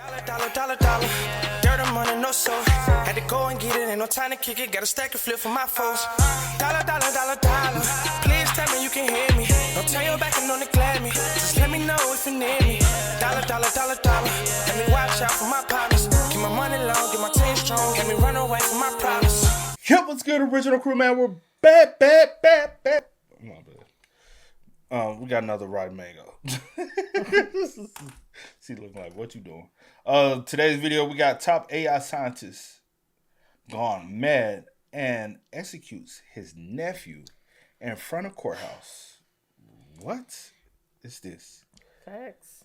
Dollar. Dirt and money, no soul. Had to go and get it, ain't no time to kick it. Got a stack and flip for my foes. Dollar. Please tell me you can hear me. Don't turn your back and don't neglect me. Just let me know if you need me. Dollar. Let me watch out for my partners. Keep my money long, get my team strong. Let me run away from my problems. Yep, what's good, original crew, man? We're bad. My bad. We got another Rotten Mango. See, looking like, what you doing? Today's video, we got top AI scientist gone mad and executes his nephew in front of Courthouse. What is this? Facts.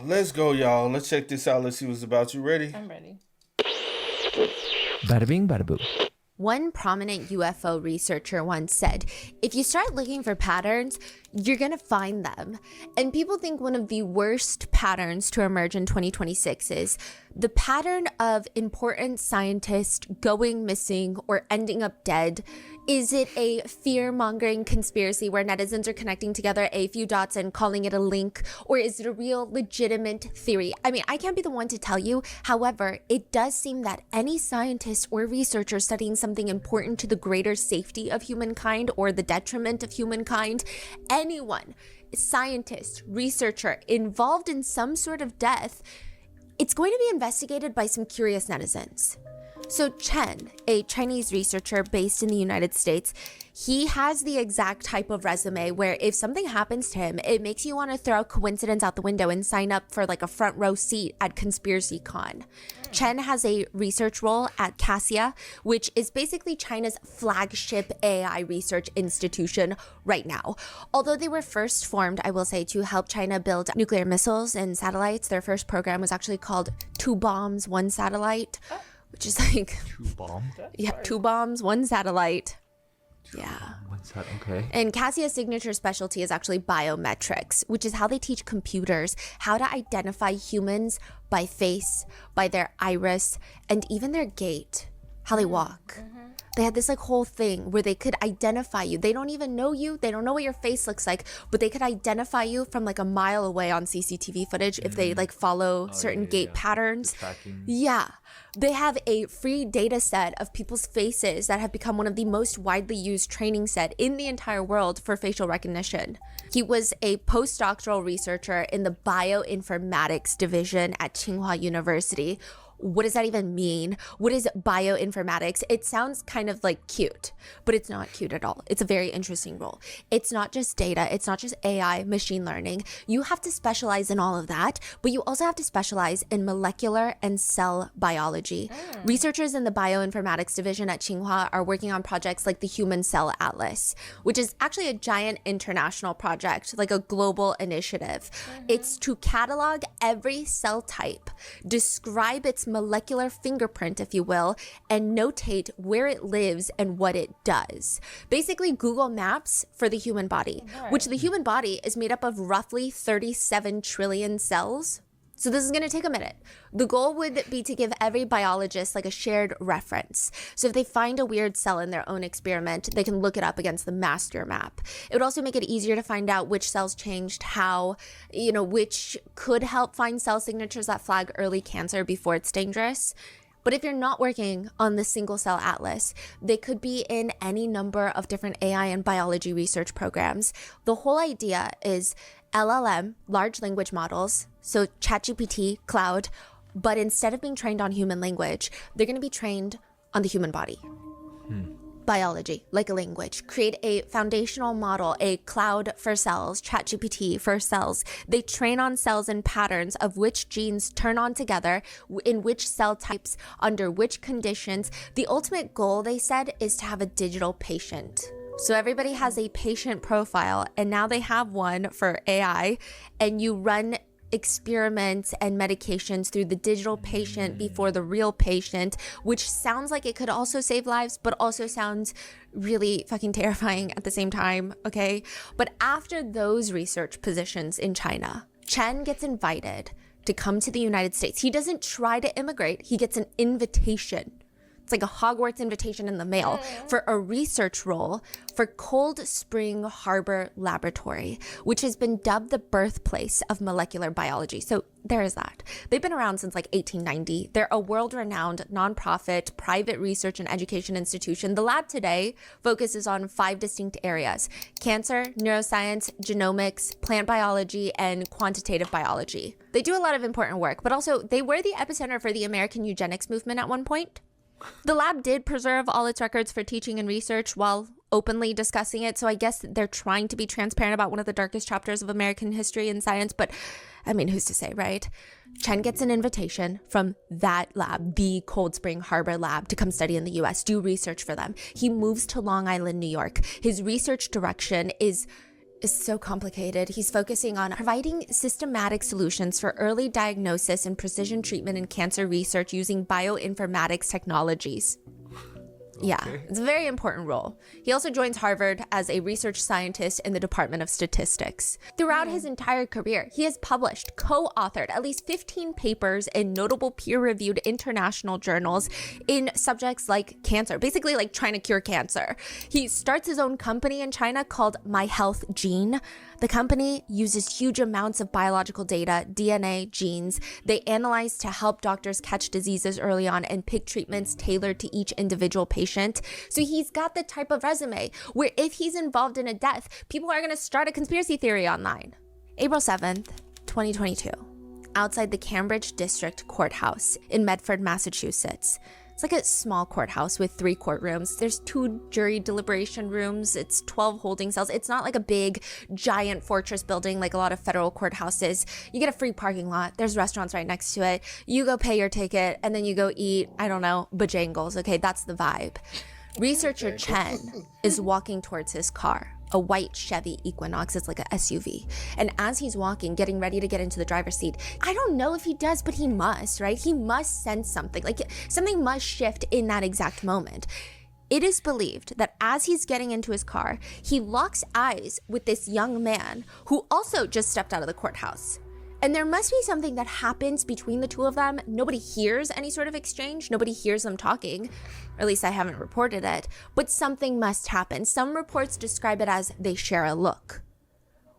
Let's go, y'all. Let's check this out. Let's see what's about. You ready? I'm ready. Bada bing, bada boo. One prominent UFO researcher once said, if you start looking for patterns, you're going to find them. And people think one of the worst patterns to emerge in 2026 is the pattern of important scientists going missing or ending up dead. Is it a fear-mongering conspiracy where netizens are connecting together a few dots and calling it a link? Or is it a real legitimate theory? I mean, I can't be the one to tell you. However, it does seem that any scientist or researcher studying something important to the greater safety of humankind or the detriment of humankind, anyone, scientist, researcher involved in some sort of death, it's going to be investigated by some curious netizens. So Chen, a Chinese researcher based in the United States, he has the exact type of resume where if something happens to him, it makes you want to throw coincidence out the window and sign up for like a front row seat at Conspiracy Con. Chen has a research role at CASIA, which is basically China's flagship AI research institution right now. Although they were first formed, I will say, to help China build nuclear missiles and satellites, their first program was actually called Two Bombs, One Satellite. Which is like... Two bombs? Yeah, 2 bombs, 1 satellite. Yeah. What's that? Okay. And Cassia's signature specialty is actually biometrics, which is how they teach computers how to identify humans by face, by their iris, and even their gait, how they walk. They had this like whole thing where they could identify you. They don't even know you. They don't know what your face looks like, but they could identify you from like a mile away on CCTV footage if they like follow certain gait patterns. Yeah. They have a free data set of people's faces that have become one of the most widely used training set in the entire world for facial recognition. He was a postdoctoral researcher in the bioinformatics division at Tsinghua University. What does that even mean? What is bioinformatics? It sounds kind of like cute, but it's not cute at all. It's a very interesting role. It's not just data. It's not just AI, machine learning. You have to specialize in all of that, but you also have to specialize in molecular and cell biology. Researchers in the bioinformatics division at Tsinghua are working on projects like the Human Cell Atlas, which is actually a giant international project, like a global initiative. It's to catalog every cell type, describe its molecular fingerprint, if you will, and notate where it lives and what it does. Basically, Google Maps for the human body, which the human body is made up of roughly 37 trillion cells. So this is going to take a minute. The goal would be to give every biologist like a shared reference. So if they find a weird cell in their own experiment, they can look it up against the master map. It would also make it easier to find out which cells changed how, which could help find cell signatures that flag early cancer before it's dangerous. But if you're not working on the single cell atlas, they could be in any number of different AI and biology research programs. The whole idea is LLM, large language models, so ChatGPT, cloud, but instead of being trained on human language, they're going to be trained on the human body. Biology, like a language. Create a foundational model, a cloud for cells, ChatGPT for cells. They train on cells and patterns of which genes turn on together, in which cell types, under which conditions. The ultimate goal, they said, is to have a digital patient. So everybody has a patient profile, and now they have one for AI, and you run experiments and medications through the digital patient before the real patient, which sounds like it could also save lives, but also sounds really fucking terrifying at the same time, okay? But after those research positions in China, Chen gets invited to come to the United States. He doesn't try to immigrate, he gets an invitation It's like a Hogwarts invitation in the mail for a research role for Cold Spring Harbor Laboratory, which has been dubbed the birthplace of molecular biology. So there is that. They've been around since like 1890. They're a world-renowned nonprofit private research and education institution. The lab today focuses on 5 distinct areas: cancer, neuroscience, genomics, plant biology, and quantitative biology. They do a lot of important work, but also they were the epicenter for the American eugenics movement at one point. The lab did preserve all its records for teaching and research while openly discussing it, so I guess they're trying to be transparent about one of the darkest chapters of American history and science, but I mean, who's to say, right? Chen gets an invitation from that lab, the Cold Spring Harbor lab, to come study in the US, do research for them. He moves to Long Island, New York. His research direction is so complicated. He's focusing on providing systematic solutions for early diagnosis and precision treatment in cancer research using bioinformatics technologies. Yeah, it's a very important role. He also joins Harvard as a research scientist in the Department of Statistics. Throughout his entire career, he has published, co-authored at least 15 papers in notable peer-reviewed international journals in subjects like cancer, basically like trying to cure cancer. He starts his own company in China called My Health Gene. The company uses huge amounts of biological data, DNA, genes. They analyze to help doctors catch diseases early on and pick treatments tailored to each individual patient. So he's got the type of resume where if he's involved in a death, people are going to start a conspiracy theory online. April 7th, 2022, outside the Cambridge District Courthouse in Medford, Massachusetts. It's like a small courthouse with 3 courtrooms. There's 2 jury deliberation rooms. It's 12 holding cells. It's not like a big, giant fortress building like a lot of federal courthouses. You get a free parking lot. There's restaurants right next to it. You go pay your ticket, and then you go eat, I don't know, bojangles. Okay, that's the vibe. Researcher Chen is walking towards his car, a white Chevy Equinox. It's like a SUV. And as he's walking, getting ready to get into the driver's seat, I don't know if he does, but he must, right? He must sense something. Like something must shift in that exact moment. It is believed that as he's getting into his car, he locks eyes with this young man who also just stepped out of the courthouse. And there must be something that happens between the two of them. Nobody hears any sort of exchange. Nobody hears them talking, or at least I haven't reported it, but something must happen. Some reports describe it as they share a look.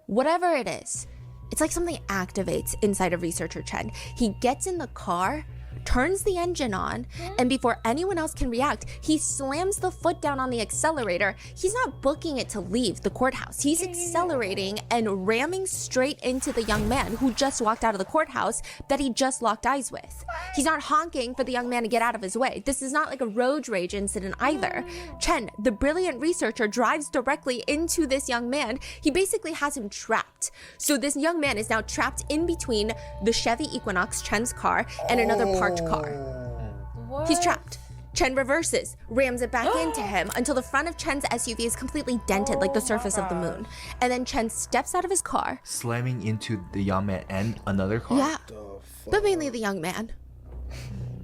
Whatever it is, it's like something activates inside of researcher Chen. He gets in the car, turns the engine on, and before anyone else can react, he slams the foot down on the accelerator. He's not booking it to leave the courthouse. He's accelerating and ramming straight into the young man who just walked out of the courthouse that he just locked eyes with. He's not honking for the young man to get out of his way. This is not like a road rage incident either. Chen, the brilliant researcher, drives directly into this young man. He basically has him trapped. So this young man is now trapped in between the Chevy Equinox, Chen's car, and another parked car. What? He's trapped. Chen reverses, rams it back into him until the front of Chen's SUV is completely dented like the surface of the moon. And then Chen steps out of his car. Slamming into the young man and another car? Yeah, but mainly the young man.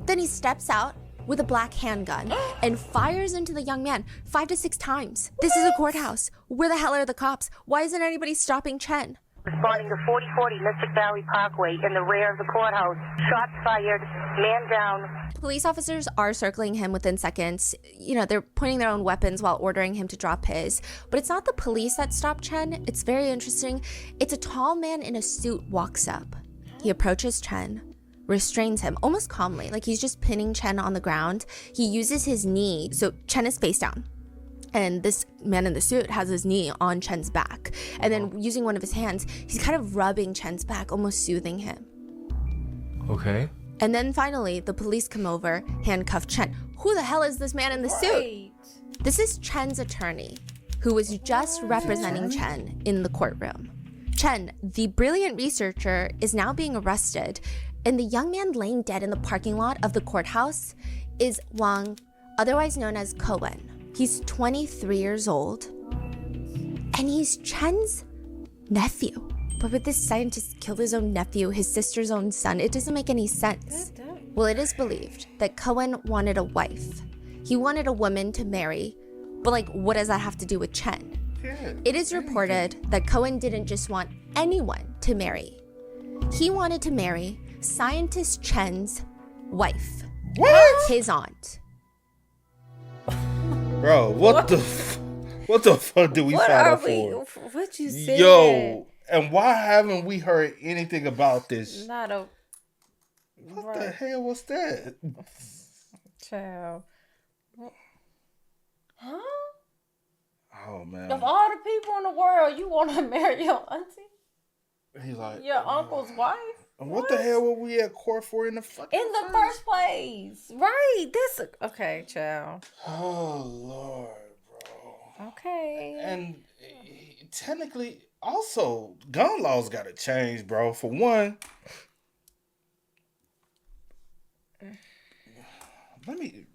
Then he steps out with a black handgun and fires into the young man 5 to 6 times. This is a courthouse. Where the hell are the cops? Why isn't anybody stopping Chen? Responding to 4040 Mystic Valley Parkway in the rear of the courthouse. Shots fired, man down. Police officers are circling him within seconds. You know, they're pointing their own weapons while ordering him to drop his. But it's not the police that stop Chen. It's very interesting. It's a tall man in a suit walks up. He approaches Chen, restrains him almost calmly, like he's just pinning Chen on the ground. He uses his knee, so Chen is face down. And this man in the suit has his knee on Chen's back. And then using one of his hands, he's kind of rubbing Chen's back, almost soothing him. Okay. And then finally, the police come over, handcuff Chen. Who the hell is this man in the suit? This is Chen's attorney, who was just representing Chen in the courtroom. Chen, the brilliant researcher, is now being arrested, and the young man laying dead in the parking lot of the courthouse is Wang, otherwise known as Cohen. He's 23 years old, and he's Chen's nephew. But would this scientist kill his own nephew, his sister's own son? It doesn't make any sense. Well, it is believed that Cohen wanted a wife. He wanted a woman to marry, but like, what does that have to do with Chen? It is reported that Cohen didn't just want anyone to marry. He wanted to marry scientist Chen's wife. What? His aunt. Bro, what the fuck did we What sign are up we? for? What you said? Yo, and why haven't we heard anything about this? Not a. What the hell was that? Child. Huh? Oh man. Of all the people in the world, you want to marry your auntie? He's like Your uncle's wife? What the hell were we at court for in the fucking In the first place. Right. This. Okay, child. Oh Lord, bro. Okay. And technically, also, gun laws gotta change, bro. For one, let me.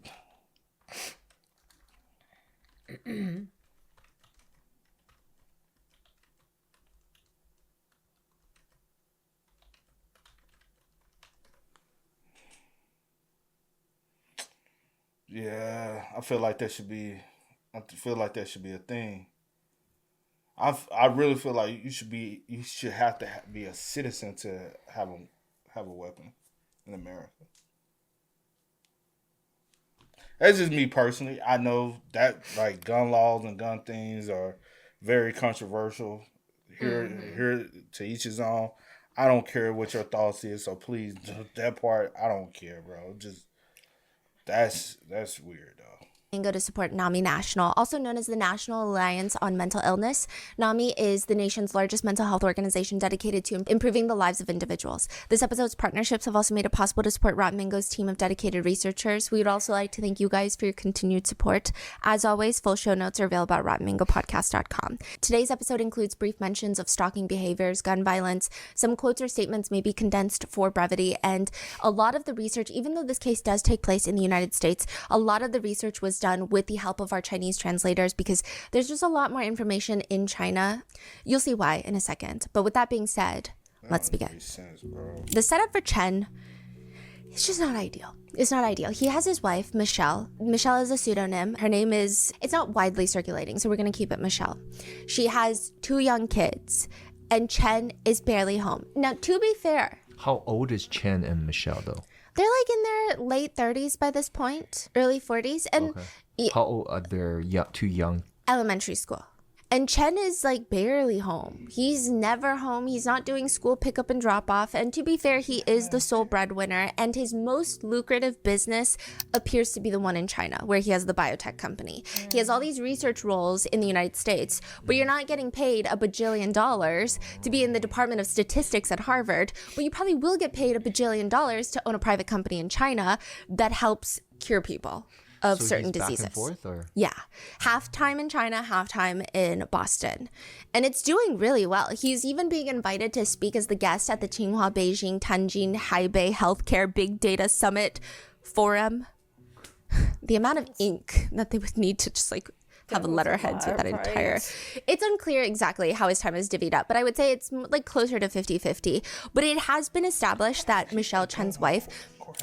Yeah, I feel like that should be. I feel like that should be a thing. I really feel like you should have to be a citizen to have a weapon in America. That's just me personally. I know that like gun laws and gun things are very controversial. Here to each his own. I don't care what your thoughts is, so please that part I don't care, bro. Just that's weird though. And go to support NAMI National, also known as the National Alliance on Mental Illness. NAMI is the nation's largest mental health organization dedicated to improving the lives of individuals. This episode's partnerships have also made it possible to support Rotten Mango's team of dedicated researchers. We would also like to thank you guys for your continued support. As always, full show notes are available at rottenmangopodcast.com. Today's episode includes brief mentions of stalking behaviors, gun violence. Some quotes or statements may be condensed for brevity, and a lot of the research, even though this case does take place in the United States, a lot of the research was done with the help of our Chinese translators because there's just a lot more information in China. You'll see why in a second. But with that being said, let's begin. The setup for Chen is just not ideal. It's not ideal. He has his wife, Michelle. Michelle is a pseudonym. Her name is, it's not widely circulating, so we're going to keep it Michelle. She has 2 young kids, and Chen is barely home. Now, to be fair, How old is Chen and Michelle though? they're like in their late 30s by this point, early 40s, and How old are their too young? elementary school. And Chen is like barely home. He's never home. He's not doing school pickup and drop off. And to be fair, he is the sole breadwinner. And his most lucrative business appears to be the one in China, where he has the biotech company. He has all these research roles in the United States, but you're not getting paid $1 bajillion to be in the Department of Statistics at Harvard. But you probably will get paid $1 bajillion to own a private company in China that helps cure people of So certain he's diseases. Back and forth, or? Yeah. Half time in China, half time in Boston. And it's doing really well. He's even being invited to speak as the guest at the Tsinghua Beijing Tianjin Haibei Healthcare Big Data Summit Forum. The amount of ink that they would need to just like have a letterhead to that entire. It's unclear exactly how his time is divvied up, but I would say it's like closer to 50-50. But it has been established that Michelle Chen's wife,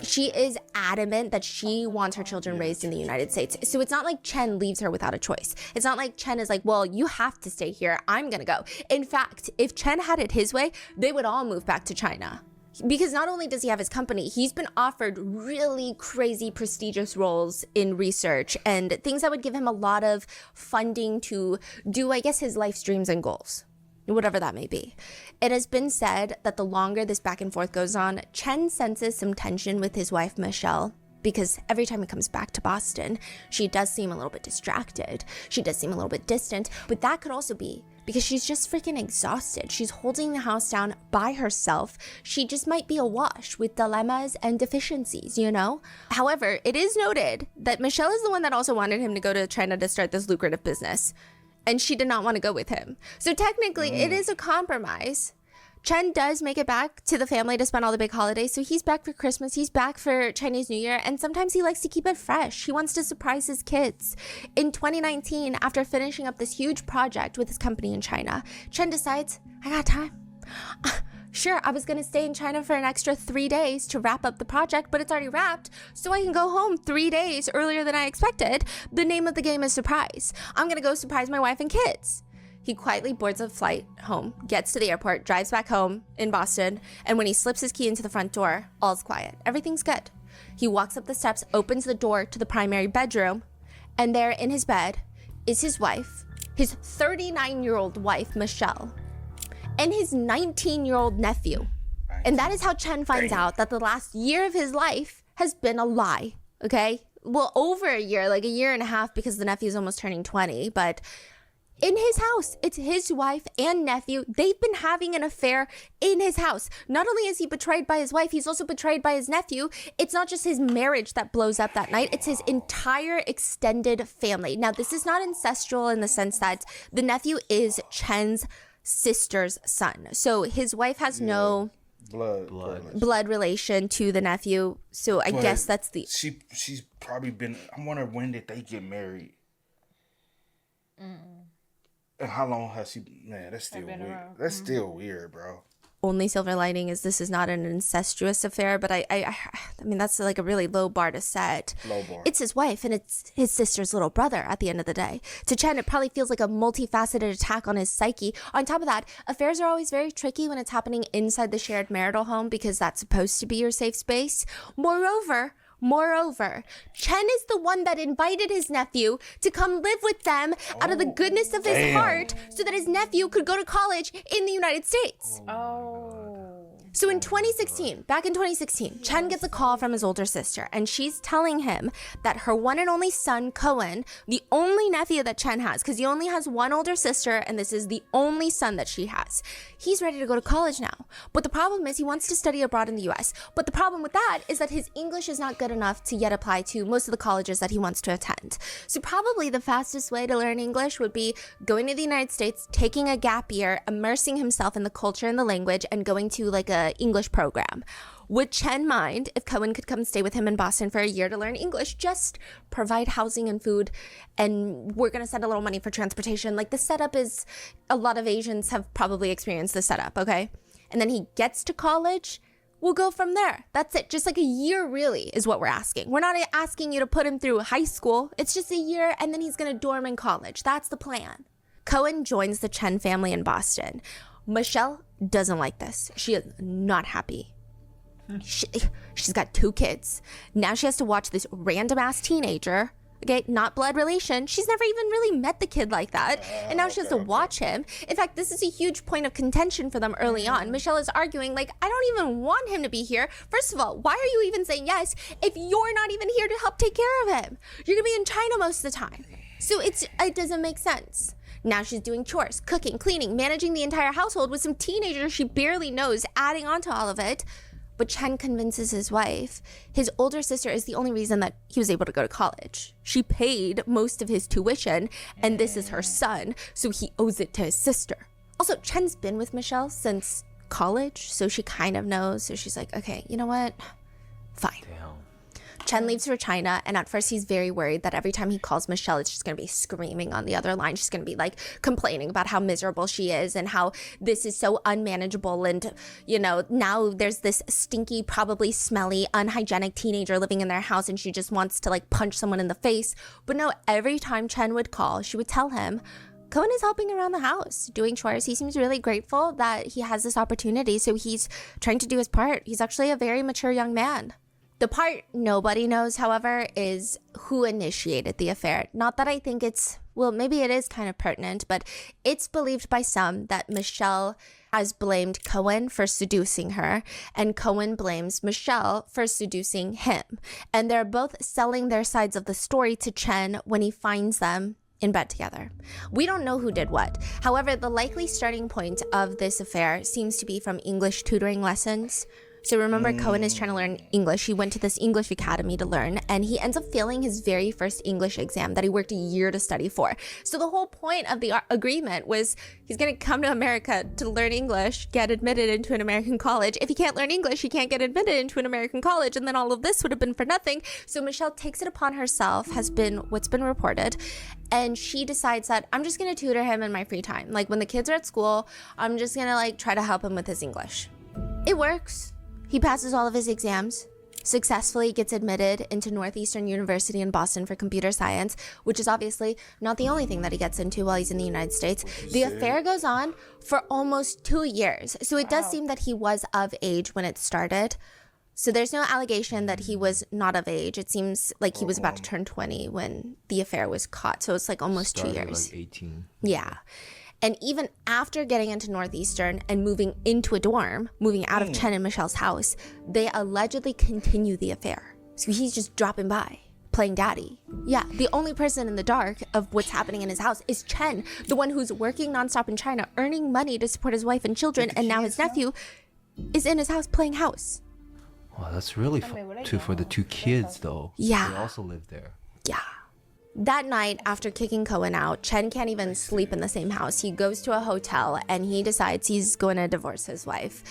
she is adamant that she wants her children raised in the United States. So it's not like Chen leaves her without a choice. It's not like Chen is like, well, you have to stay here. I'm going to go. In fact, if Chen had it his way, they would all move back to China. Because not only does he have his company, he's been offered really crazy prestigious roles in research and things that would give him a lot of funding to do, I guess, his life's dreams and goals, whatever that may be. It has been said that the longer this back and forth goes on, Chen senses some tension with his wife, Michelle, because every time he comes back to Boston, she does seem a little bit distracted. She does seem a little bit distant, but that could also be because she's just freaking exhausted. She's holding the house down by herself. She just might be awash with dilemmas and deficiencies, you know? However, it is noted that Michelle is the one that also wanted him to go to China to start this lucrative business, and she did not want to go with him. So technically, it is a compromise. Chen does make it back to the family to spend all the big holidays. So he's back for Christmas. He's back for Chinese New Year. And sometimes he likes to keep it fresh. He wants to surprise his kids. In 2019, after finishing up this huge project with his company in China, Chen decides, I got time. Sure, I was going to stay in China for an extra 3 days to wrap up the project, but it's already wrapped, so I can go home 3 days earlier than I expected. The name of the game is surprise. I'm going to go surprise my wife and kids. He quietly boards a flight home, gets to the airport, drives back home in Boston, and when he slips his key into the front door, all's quiet. Everything's good. He walks up the steps, opens the door to the primary bedroom, And there in his bed is his wife, his 39-year-old wife, Michelle, and his 19-year-old nephew. And that is how Chen finds out that the last year of his life has been a lie, okay? Well, over a year, like a year and a half, because the nephew's almost turning 20, but in his house, it's his wife and nephew. They've been having an affair in his house. Not only is he betrayed by his wife, he's also betrayed by his nephew. It's not just his marriage that blows up that night, it's his entire extended family. Now, this is not ancestral in the sense that the nephew is Chen's sister's son. So his wife has no blood relation to the nephew. So I guess that's the... She's probably been... I wonder when did they get married? And how long has she... Man, that's still weird. That's still weird, bro. Only silver lining is this is not an incestuous affair, but I mean, that's like a really low bar to set. Low bar. It's his wife and it's his sister's little brother at the end of the day. To Chen, it probably feels like a multifaceted attack on his psyche. On top of that, affairs are always very tricky when it's happening inside the shared marital home because that's supposed to be your safe space. Moreover, Chen is the one that invited his nephew to come live with them out of the goodness of his heart so that his nephew could go to college in the United States. So in 2016, back in 2016, Chen gets a call from his older sister, and she's telling him that her one and only son, Cohen, the only nephew that Chen has, because he only has one older sister, and this is the only son that she has, he's ready to go to college now. But the problem is he wants to study abroad in the US. But the problem with that is that his English is not good enough to yet apply to most of the colleges that he wants to attend. So probably the fastest way to learn English would be going to the United States, taking a gap year, immersing himself in the culture and the language, and going to like a English program. Would Chen mind if Cohen could come stay with him in Boston for a year to learn English? Just provide housing and food, and we're going to send a little money for transportation. Like, the setup is, a lot of Asians have probably experienced the setup, okay? And then he gets to college, we'll go from there. That's it. Just like a year, really, is what we're asking. We're not asking you to put him through high school. It's just a year, and then he's going to dorm in college. That's the plan. Cohen joins the Chen family in Boston. Michelle doesn't like this. She is not happy. She's got 2 kids. Now she has to watch this random ass teenager, okay, not blood relation. She's never even really met the kid like that. And now she has to watch him. In fact, this is a huge point of contention for them early on. Michelle is arguing, like, I don't even want him to be here. First of all, why are you even saying yes if you're not even here to help take care of him? You're gonna be in China most of the time. So it doesn't make sense. Now she's doing chores, cooking, cleaning, managing the entire household with some teenagers she barely knows, adding on to all of it. But Chen convinces his wife his older sister is the only reason that he was able to go to college. She paid most of his tuition, and this is her son, so he owes it to his sister. Also, Chen's been with Michelle since college, so she kind of knows. So she's like, okay, you know what? Fine. Chen leaves for China, and at first he's very worried that every time he calls Michelle, it's just going to be screaming on the other line. She's going to be like complaining about how miserable she is and how this is so unmanageable. And, you know, now there's this stinky, probably smelly, unhygienic teenager living in their house, and she just wants to like punch someone in the face. But no, every time Chen would call, she would tell him, Cohen is helping around the house, doing chores. He seems really grateful that he has this opportunity, so he's trying to do his part. He's actually a very mature young man. The part nobody knows, however, is who initiated the affair. Not that I think it's, well, maybe it is kind of pertinent, but it's believed by some that Michelle has blamed Cohen for seducing her, and Cohen blames Michelle for seducing him. And they're both selling their sides of the story to Chen when he finds them in bed together. We don't know who did what. However, the likely starting point of this affair seems to be from English tutoring lessons. So remember, Cohen is trying to learn English. He went to this English academy to learn, and he ends up failing his very first English exam that he worked a year to study for. So the whole point of the agreement was he's going to come to America to learn English, get admitted into an American college. If he can't learn English, he can't get admitted into an American college, and then all of this would have been for nothing. So Michelle takes it upon herself, has been what's been reported, and she decides that I'm just going to tutor him in my free time. Like when the kids are at school, I'm just going to like try to help him with his English. It works. He passes all of his exams, successfully gets admitted into Northeastern University in Boston for computer science, which is obviously not the only thing that he gets into while he's in the United States. The affair goes on for almost 2 years. So it does seem that he was of age when it started. So there's no allegation that he was not of age. It seems like he was about to turn 20 when the affair was caught. So it's like almost 2 Started years. like 18. Yeah. And even after getting into Northeastern and moving into a dorm, moving out of Chen and Michelle's house, they allegedly continue the affair. So he's just dropping by, playing daddy. Yeah, the only person in the dark of what's happening in his house is Chen, the one who's working nonstop in China, earning money to support his wife and children, and now his nephew is in his house playing house. Wow, that's really for the 2 kids though. Yeah. They also live there. Yeah. That night, after kicking Cohen out, Chen can't even sleep in the same house. He goes to a hotel and he decides he's going to divorce his wife.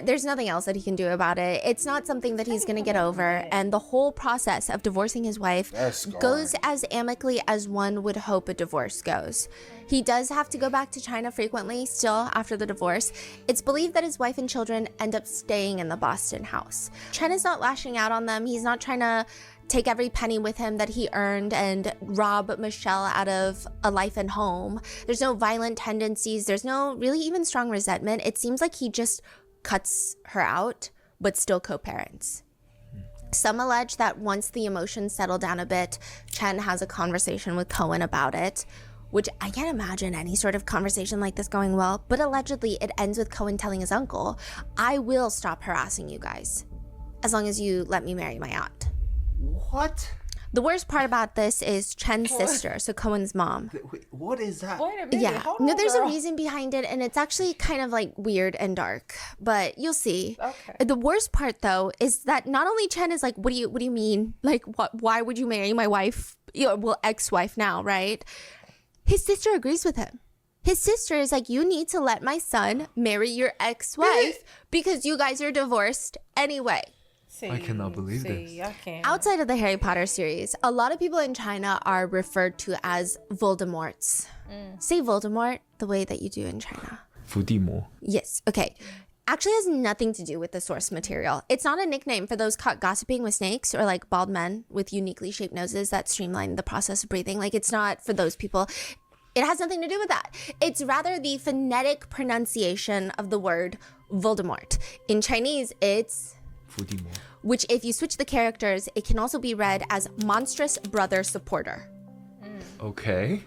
There's nothing else that he can do about it. It's not something that he's going to get over. And the whole process of divorcing his wife goes as amicably as one would hope a divorce goes. He does have to go back to China frequently still after the divorce. It's believed that his wife and children end up staying in the Boston house. Chen is not lashing out on them. He's not trying to take every penny with him that he earned and rob Michelle out of a life and home. There's no violent tendencies. There's no really even strong resentment. It seems like he just cuts her out, but still co-parents. Some allege that once the emotions settle down a bit, Chen has a conversation with Cohen about it, which I can't imagine any sort of conversation like this going well, but allegedly it ends with Cohen telling his uncle, "I will stop harassing you guys, as long as you let me marry my aunt." What? The worst part about this is Chen's sister, so Cohen's mom. Wait, what is that? Wait a minute. Yeah, Hold no, on, there's girl. a reason behind it, and it's actually kind of like weird and dark, but you'll see. Okay. The worst part, though, is that not only Chen is like, what do you mean? Like, what? Why would you marry my wife? Well, ex-wife now, right? His sister agrees with him. His sister is like, you need to let my son marry your ex-wife because you guys are divorced anyway. I cannot believe this. I can't. Outside of the Harry Potter series, a lot of people in China are referred to as Voldemorts. Say Voldemort the way that you do in China. Fudimo. Yes, okay. Actually has nothing to do with the source material. It's not a nickname for those caught gossiping with snakes or like bald men with uniquely shaped noses that streamline the process of breathing. Like, it's not for those people. It has nothing to do with that. It's rather the phonetic pronunciation of the word Voldemort. In Chinese, it's... Fudimo. which if you switch the characters, it can also be read as monstrous brother supporter. Okay.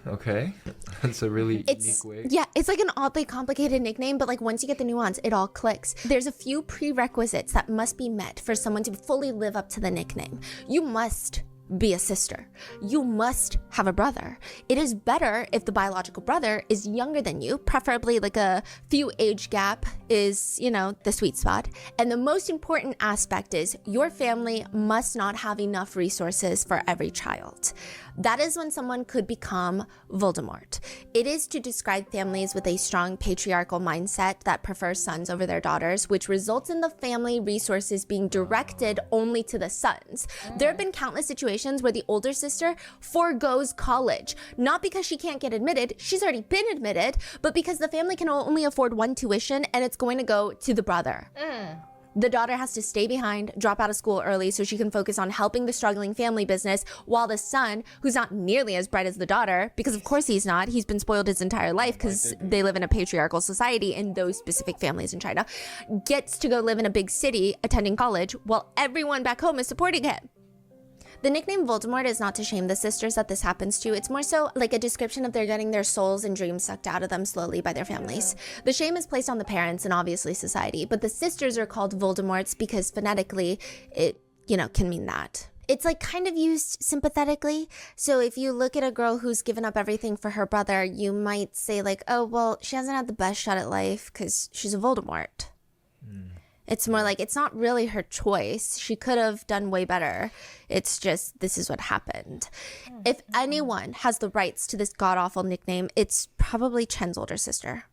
That's a really unique way. Yeah, it's like an oddly complicated nickname, but like once you get the nuance, it all clicks. There's a few prerequisites that must be met for someone to fully live up to the nickname. You must be a sister. You must have a brother. It is better if the biological brother is younger than you, preferably like a few age gap is, the sweet spot. And the most important aspect is your family must not have enough resources for every child. That is when someone could become Voldemort. It is to describe families with a strong patriarchal mindset that prefers sons over their daughters, which results in the family resources being directed only to the sons. There have been countless situations where the older sister forgoes college, not because she can't get admitted, she's already been admitted, but because the family can only afford one tuition and it's going to go to the brother. The daughter has to stay behind, drop out of school early so she can focus on helping the struggling family business, while the son, who's not nearly as bright as the daughter, because of course he's not, he's been spoiled his entire life because they live in a patriarchal society in those specific families in China, gets to go live in a big city attending college while everyone back home is supporting him. The nickname Voldemort is not to shame the sisters that this happens to. It's more so like a description of their getting their souls and dreams sucked out of them slowly by their families. The shame is placed on the parents and obviously society, but the sisters are called Voldemorts because phonetically it, can mean that. It's like kind of used sympathetically. So if you look at a girl who's given up everything for her brother, you might say like, oh, well, she hasn't had the best shot at life because she's a Voldemort. It's more like it's not really her choice. She could have done way better. It's just this is what happened. If anyone has the rights to this god-awful nickname, it's probably Chen's older sister.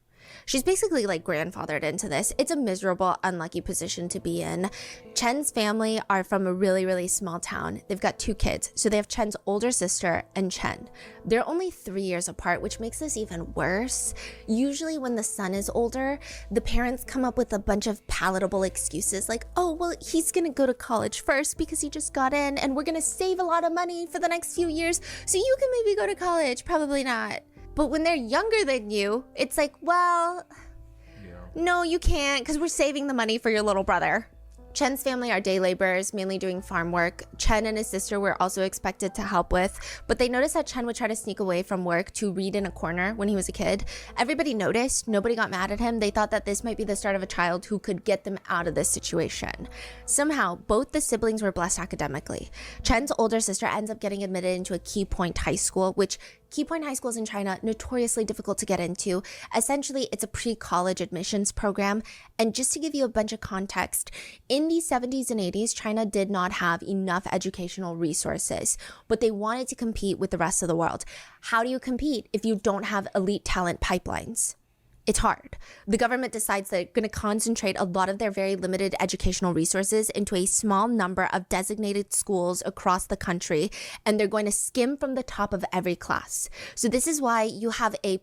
She's basically like grandfathered into this. It's a miserable, unlucky position to be in. Chen's family are from a really, really small town. They've got 2 kids. So they have Chen's older sister and Chen. They're only 3 years apart, which makes this even worse. Usually when the son is older, the parents come up with a bunch of palatable excuses like, oh, well, he's going to go to college first because he just got in and we're going to save a lot of money for the next few years. So you can maybe go to college. Probably not. But when they're younger than you, it's like, well, no, you can't because we're saving the money for your little brother. Chen's family are day laborers, mainly doing farm work. Chen and his sister were also expected to help with, but they noticed that Chen would try to sneak away from work to read in a corner when he was a kid. Everybody noticed. Nobody got mad at him. They thought that this might be the start of a child who could get them out of this situation. Somehow, both the siblings were blessed academically. Chen's older sister ends up getting admitted into a Key Point High School, which Key Point High schools in China, notoriously difficult to get into. Essentially, it's a pre-college admissions program. And just to give you a bunch of context, in the 70s and 80s, China did not have enough educational resources, but they wanted to compete with the rest of the world. How do you compete if you don't have elite talent pipelines? It's hard. The government decides they're going to concentrate a lot of their very limited educational resources into a small number of designated schools across the country, and they're going to skim from the top of every class. So this is why you have a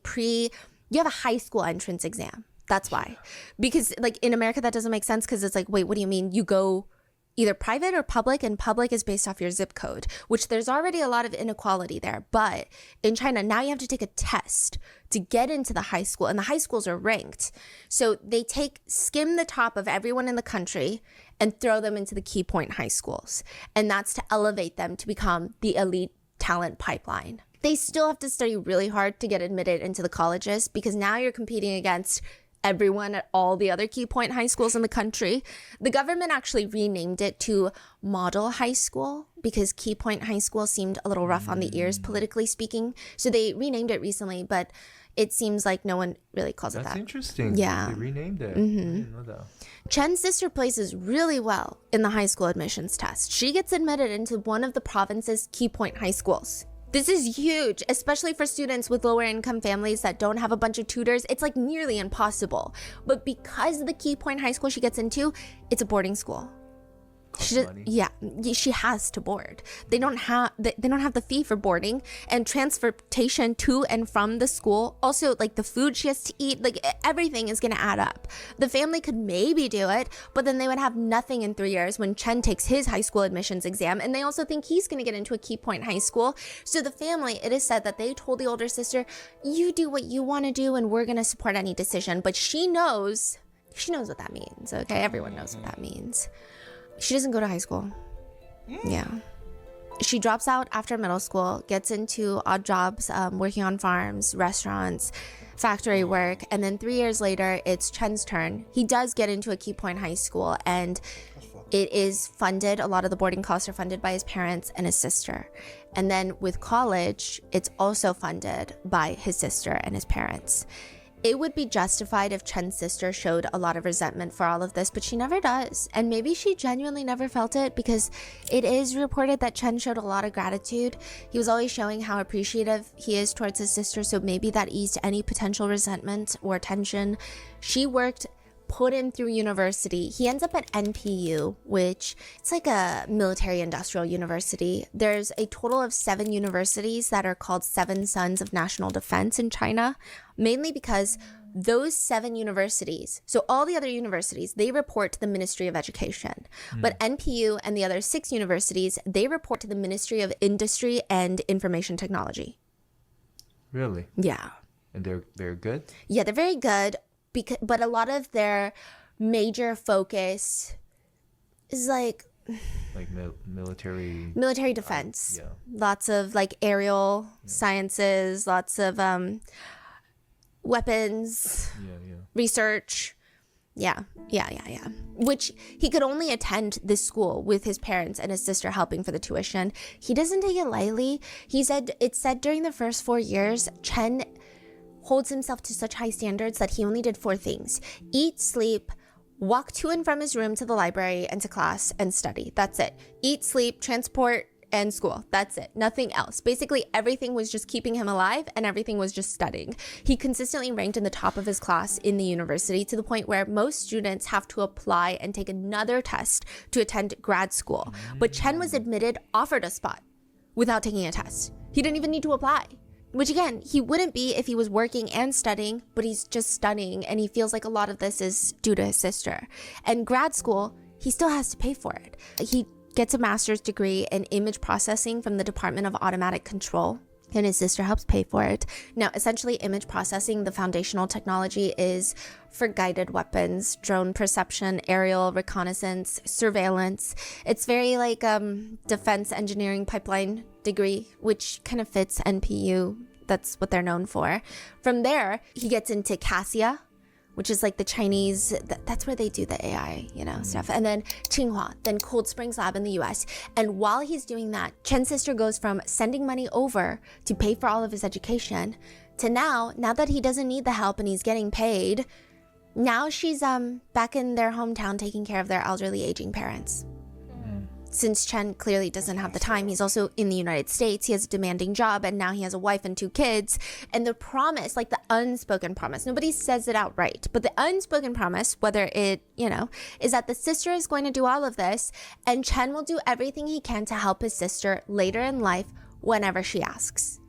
high school entrance exam. That's why. Because like in America, that doesn't make sense because it's like, wait, what do you mean? You go either private or public, and public is based off your zip code, which there's already a lot of inequality there. But in China, now you have to take a test to get into the high school, and the high schools are ranked. So they skim the top of everyone in the country and throw them into the Key Point high schools. And that's to elevate them to become the elite talent pipeline. They still have to study really hard to get admitted into the colleges because now you're competing against everyone at all the other Key Point high schools in the country. The government actually renamed it to Model High School because Key Point High School seemed a little rough on the ears, politically speaking. So they renamed it recently, but it seems like no one really calls it that. That's interesting. Yeah. They renamed it. I didn't know that. Chen's sister places really well in the high school admissions test. She gets admitted into one of the province's Key Point high schools. This is huge, especially for students with lower income families that don't have a bunch of tutors. It's like nearly impossible. But because of the Key Point high school she gets into, it's a boarding school. She has to board. They don't have the fee for boarding and transportation to and from the school. Also, like the food she has to eat, like everything is going to add up. The family could maybe do it, but then they would have nothing in 3 years when Chen takes his high school admissions exam, and they also think he's going to get into a Key Point high school. So the family, it is said that they told the older sister, "You do what you want to do, and we're going to support any decision." But she knows what that means. Okay, everyone knows what that means. She doesn't go to high school. Yeah. She drops out after middle school, gets into odd jobs, working on farms, restaurants, factory work. And then 3 years later, it's Chen's turn. He does get into a Key Point high school, and it is funded. A lot of the boarding costs are funded by his parents and his sister. And then with college, it's also funded by his sister and his parents. It would be justified if Chen's sister showed a lot of resentment for all of this, but she never does. And maybe she genuinely never felt it because it is reported that Chen showed a lot of gratitude. He was always showing how appreciative he is towards his sister, so maybe that eased any potential resentment or tension. She put him through university. He ends up at NPU, which it's like a military industrial university. There's a total of 7 universities that are called 7 Sons of National Defense in China, mainly because those 7 universities, so all the other universities, they report to the Ministry of Education. But NPU and the other 6 universities, they report to the Ministry of Industry and Information Technology. Really? Yeah. And they're good? Yeah, they're very good. But a lot of their major focus is like military defense. Yeah. Lots of like aerial sciences, lots of weapons research. Yeah. Which he could only attend this school with his parents and his sister helping for the tuition. He doesn't take it lightly. It said during the first 4 years, Chen holds himself to such high standards that he only did 4 things: eat, sleep, walk to and from his room to the library and to class, and study. That's it. Eat, sleep, transport, and school. That's it. Nothing else. Basically, everything was just keeping him alive, and everything was just studying. He consistently ranked in the top of his class in the university, to the point where most students have to apply and take another test to attend grad school. But Chen was offered a spot without taking a test. He didn't even need to apply. Which again, he wouldn't be if he was working and studying, but he's just studying, and he feels like a lot of this is due to his sister. And grad school, he still has to pay for it. He gets a master's degree in image processing from the Department of Automatic Control and his sister helps pay for it. Now, essentially, image processing, the foundational technology, is for guided weapons, drone perception, aerial reconnaissance, surveillance. It's very like defense engineering pipeline degree, which kind of fits NPU. That's what they're known for. From there, he gets into Cassia, which is like the Chinese, that's where they do the AI, stuff. And then Tsinghua, then Cold Springs Lab in the US. And while he's doing that, Chen's sister goes from sending money over to pay for all of his education to now that he doesn't need the help and he's getting paid, now she's back in their hometown taking care of their elderly aging parents. Since Chen clearly doesn't have the time, he's also in the United States. He has a demanding job, and now he has a wife and 2 kids. And the promise, like the unspoken promise, nobody says it outright, but the unspoken promise, whether it, is that the sister is going to do all of this, and Chen will do everything he can to help his sister later in life whenever she asks.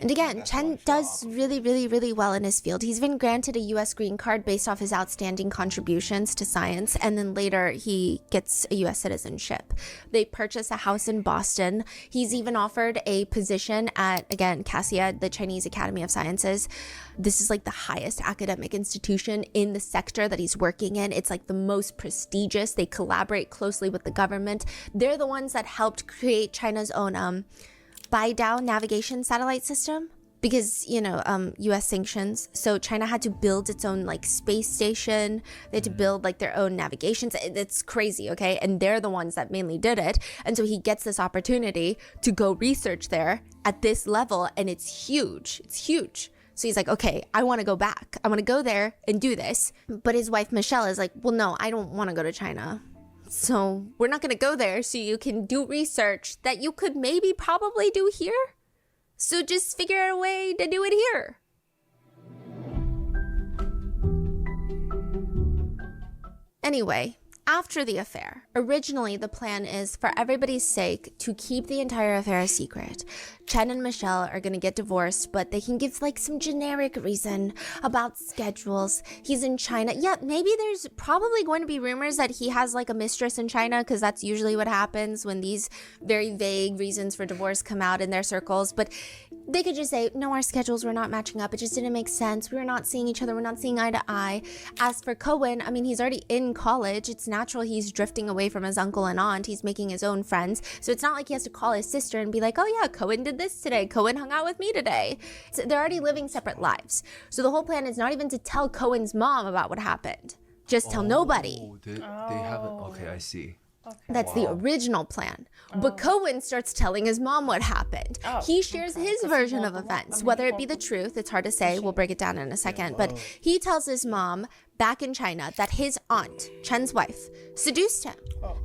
And again, Chen does really, really, really well in his field. He's been granted a U.S. green card based off his outstanding contributions to science, and then later he gets a U.S. citizenship. They purchase a house in Boston. He's even offered a position at, again, Cassia, the Chinese Academy of Sciences. This is like the highest academic institution in the sector that he's working in. It's like the most prestigious. They collaborate closely with the government. They're the ones that helped create China's own Beidou navigation satellite system because, US sanctions. So China had to build its own like space station. They had to build like their own navigations. It's crazy, okay? And they're the ones that mainly did it. And so he gets this opportunity to go research there at this level, and it's huge. It's huge. So he's like, okay, I want to go back. I want to go there and do this. But his wife, Michelle, is like, well, no, I don't want to go to China. So we're not going to go there so you can do research that you could maybe probably do here. So just figure out a way to do it here. Anyway, after the affair, originally the plan is for everybody's sake to keep the entire affair a secret. Chen and Michelle are going to get divorced, but they can give like some generic reason about schedules. He's in China. Yeah, maybe there's probably going to be rumors that he has like a mistress in China, because that's usually what happens when these very vague reasons for divorce come out in their circles. But they could just say, no, our schedules were not matching up. It just didn't make sense. We were not seeing each other. We're not seeing eye to eye. As for Cohen, I mean, he's already in college. It's natural he's drifting away from his uncle and aunt. He's making his own friends. So it's not like he has to call his sister and be like, oh yeah, Cohen did this today. Cohen hung out with me today. So they're already living separate lives. So the whole plan is not even to tell Cohen's mom about what happened. Just tell nobody. They haven't. Okay, I see. That's the original plan. But Cohen starts telling his mom what happened. He shares his version of events, whether it be the truth. It's hard to say. We'll break it down in a second. But he tells his mom back in China that his aunt, Chen's wife, seduced him.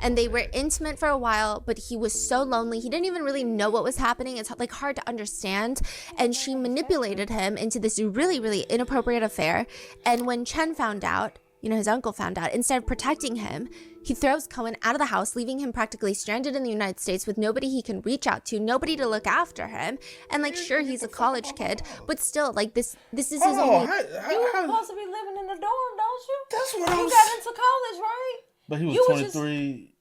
And they were intimate for a while, but he was so lonely. He didn't even really know what was happening. It's like hard to understand. And she manipulated him into this really, really inappropriate affair. And when Chen found out, his uncle found out, instead of protecting him, he throws Cohen out of the house, leaving him practically stranded in the United States with nobody he can reach out to, nobody to look after him. And like, sure, he's a college kid, but still, like this is his only. You were supposed to be living in the dorm, don't you? That's what you got into college, right? But he was 23.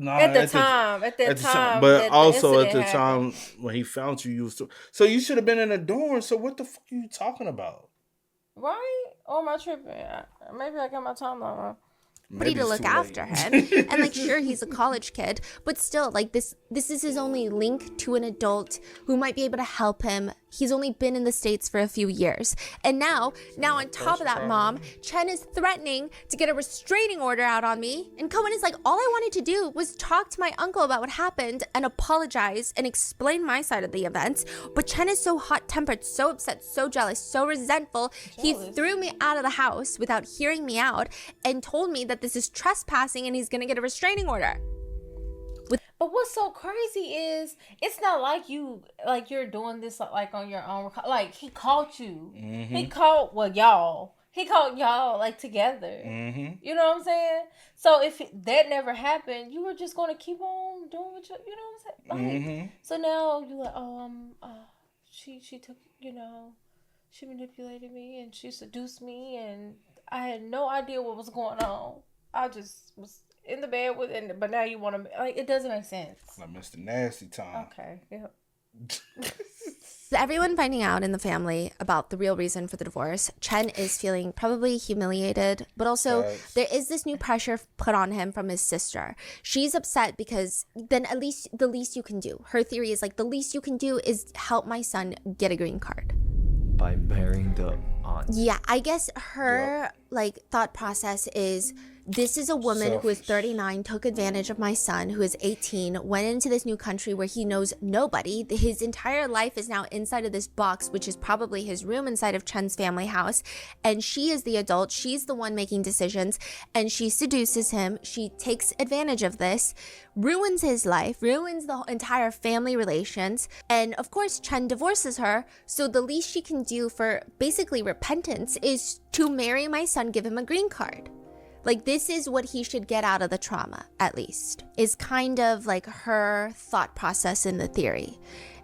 At that time. But also at the time when he found you, you was so you should have been in a dorm. So what the fuck are you talking about? Right? Or am I tripping? Maybe I got my timeline wrong. Somebody to look after him. And like, sure, he's a college kid, but still, like, this is his only link to an adult who might be able to help him. He's only been in the States for a few years. And now on top of that, Mom, Chen is threatening to get a restraining order out on me. And Cohen is like, all I wanted to do was talk to my uncle about what happened and apologize and explain my side of the events. But Chen is so hot-tempered, so upset, so jealous, so resentful. He threw me out of the house without hearing me out and told me that this is trespassing and he's going to get a restraining order. But what's so crazy is it's not like you're doing this like on your own. Like, he caught you. Mm-hmm. He caught y'all like together. Mm-hmm. You know what I'm saying? So if that never happened, you were just going to keep on doing what you know what I'm saying? Like, mm-hmm. So now you're like, she took, she manipulated me and she seduced me and I had no idea what was going on. I just was in the bed with it, but now you want to, like, it doesn't make sense. Like Mr. Nasty time. Okay, yep. Everyone finding out in the family about the real reason for the divorce, Chen is feeling probably humiliated, but also there is this new pressure put on him from his sister. She's upset because then at least the least you can do. Her theory is like the least you can do is help my son get a green card. By marrying the aunt. Yeah, I guess her like thought process is this is a woman who is 39, took advantage of my son who is 18, went into this new country where he knows nobody. His entire life is now inside of this box, which is probably his room inside of Chen's family house. And she is the adult. She's the one making decisions. And she seduces him. She takes advantage of this, ruins his life, ruins the entire family relations. And of course, Chen divorces her. So the least she can do for basically repentance is to marry my son, give him a green card. Like, this is what he should get out of the trauma, at least, is kind of like her thought process in the theory.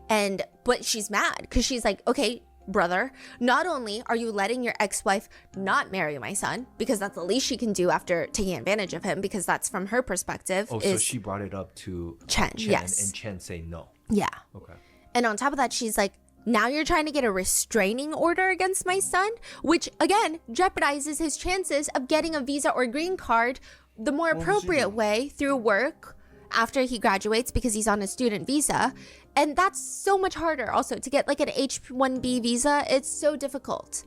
But she's mad because she's like, okay, brother, not only are you letting your ex-wife not marry my son, because that's the least she can do after taking advantage of him, because that's from her perspective. Oh, so she brought it up to Chen, yes. And Chen say no. Yeah. Okay. And on top of that, she's like, now you're trying to get a restraining order against my son, which again jeopardizes his chances of getting a visa or green card the more appropriate way through work after he graduates, because he's on a student visa. And that's so much harder also to get like an H-1B visa. It's so difficult.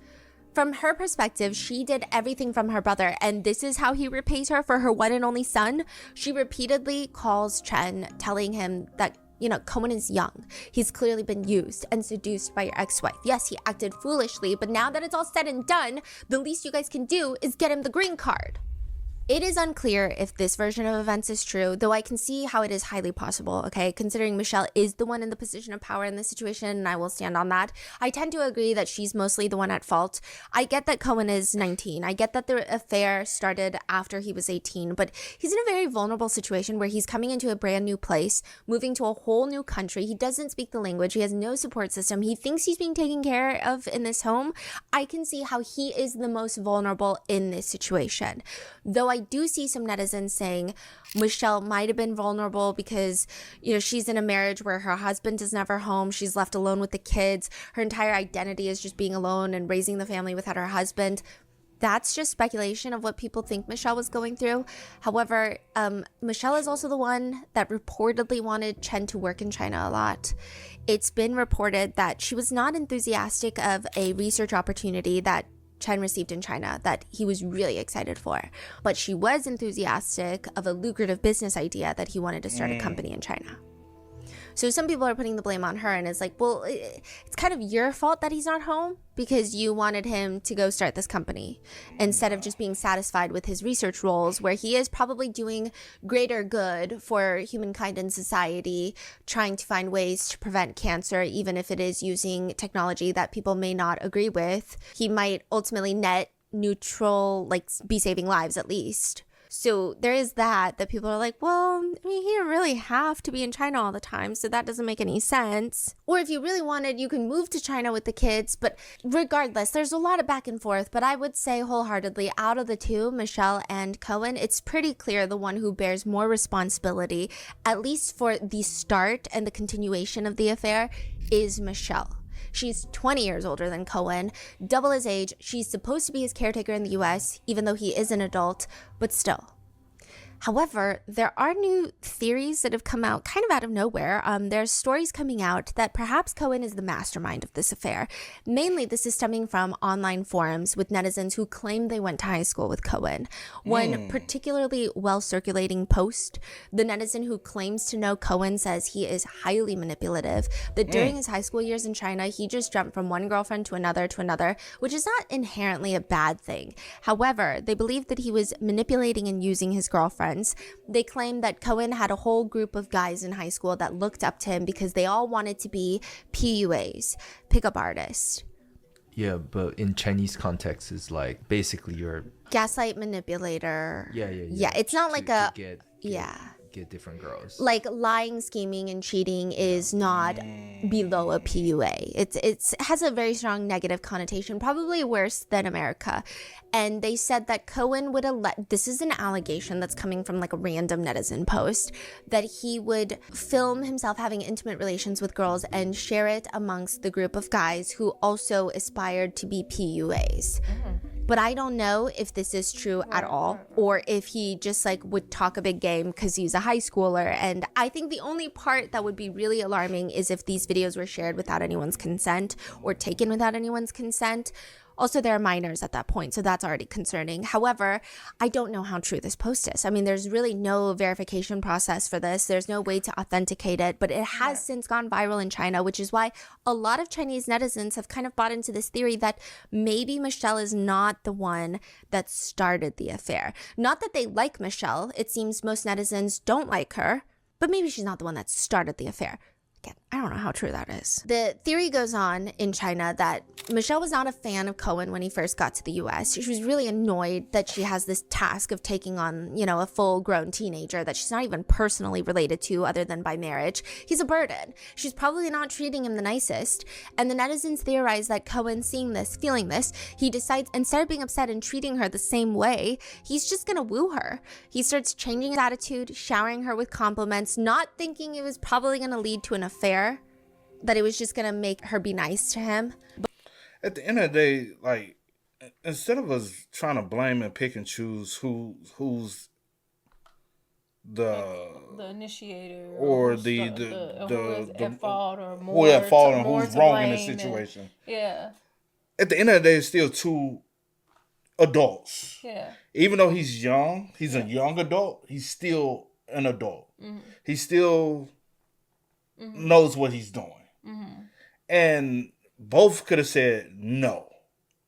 From her perspective, she did everything from her brother, and this is how he repays her for her one and only son. She repeatedly calls Chen, telling him that, you know, Cohen is young. He's clearly been used and seduced by your ex-wife. Yes, he acted foolishly, but now that it's all said and done, the least you guys can do is get him the green card. It is unclear if this version of events is true, though I can see how it is highly possible, okay? Considering Michelle is the one in the position of power in this situation, and I will stand on that. I tend to agree that she's mostly the one at fault. I get that Cohen is 19. I get that the affair started after he was 18, but he's in a very vulnerable situation where he's coming into a brand new place, moving to a whole new country. He doesn't speak the language. He has no support system. He thinks he's being taken care of in this home. I can see how he is the most vulnerable in this situation. Though I do see some netizens saying Michelle might have been vulnerable because, you know, she's in a marriage where her husband is never home. She's left alone with the kids. Her entire identity is just being alone and raising the family without her husband. That's just speculation of what people think Michelle was going through. However, Michelle is also the one that reportedly wanted Chen to work in China a lot. It's been reported that she was not enthusiastic of a research opportunity that Chen received in China that he was really excited for, but she was enthusiastic of a lucrative business idea that he wanted to start a company in China. So some people are putting the blame on her, and it's like, well, it's kind of your fault that he's not home because you wanted him to go start this company instead of just being satisfied with his research roles, where he is probably doing greater good for humankind and society, trying to find ways to prevent cancer, even if it is using technology that people may not agree with. He might ultimately net neutral, like be saving lives at least. So there is that people are like, well, I mean, he didn't really have to be in China all the time, so that doesn't make any sense. Or if you really wanted, you can move to China with the kids. But regardless, there's a lot of back and forth. But I would say wholeheartedly, out of the two, Michelle and Cohen, it's pretty clear the one who bears more responsibility, at least for the start and the continuation of the affair, is Michelle. She's 20 years older than Cohen, double his age. She's supposed to be his caretaker in the US, even though he is an adult, but still. However, there are new theories that have come out kind of out of nowhere. There's stories coming out that perhaps Cohen is the mastermind of this affair. Mainly, this is stemming from online forums with netizens who claim they went to high school with Cohen. One particularly well-circulating post, the netizen who claims to know Cohen says he is highly manipulative, that during his high school years in China, he just jumped from one girlfriend to another, which is not inherently a bad thing. However, they believe that he was manipulating and using his girlfriend. They claim that Cohen had a whole group of guys in high school that looked up to him because they all wanted to be PUAs, pickup artists. Yeah, but in Chinese context, it's like basically you're gaslight manipulator. Yeah. Yeah, it's not like a get get different girls. Like lying, scheming, and cheating is not below a PUA. It has a very strong negative connotation, probably worse than America. And they said that Cohen would this is an allegation that's coming from like a random netizen post, that he would film himself having intimate relations with girls and share it amongst the group of guys who also aspired to be PUAs. But I don't know if this is true at all, or if he just like would talk a big game because he's a high schooler. And I think the only part that would be really alarming is if these videos were shared without anyone's consent or taken without anyone's consent. Also, they're minors at that point, so that's already concerning. However, I don't know how true this post is. I mean, there's really no verification process for this. There's no way to authenticate it, but it has since gone viral in China, which is why a lot of Chinese netizens have kind of bought into this theory that maybe Michelle is not the one that started the affair. Not that they like Michelle. It seems most netizens don't like her, but maybe she's not the one that started the affair. Again, I don't know how true that is. The theory goes on in China that Michelle was not a fan of Cohen when he first got to the US. She was really annoyed that she has this task of taking on, you know, a full-grown teenager that she's not even personally related to other than by marriage. He's a burden. She's probably not treating him the nicest. And the netizens theorize that Cohen, seeing this, feeling this, he decides, instead of being upset and treating her the same way, he's just gonna woo her. He starts changing his attitude, showering her with compliments, not thinking it was probably gonna lead to an affair, that it was just gonna make her be nice to him. At the end of the day, like, instead of us trying to blame and pick and choose who's the initiator or who is at fault or more who at fault and more who's to wrong in the blame situation. Yeah. At the end of the day, it's still two adults. Yeah. Even though he's young, he's a young adult, he's still an adult. He still knows what he's doing. And both could have said no.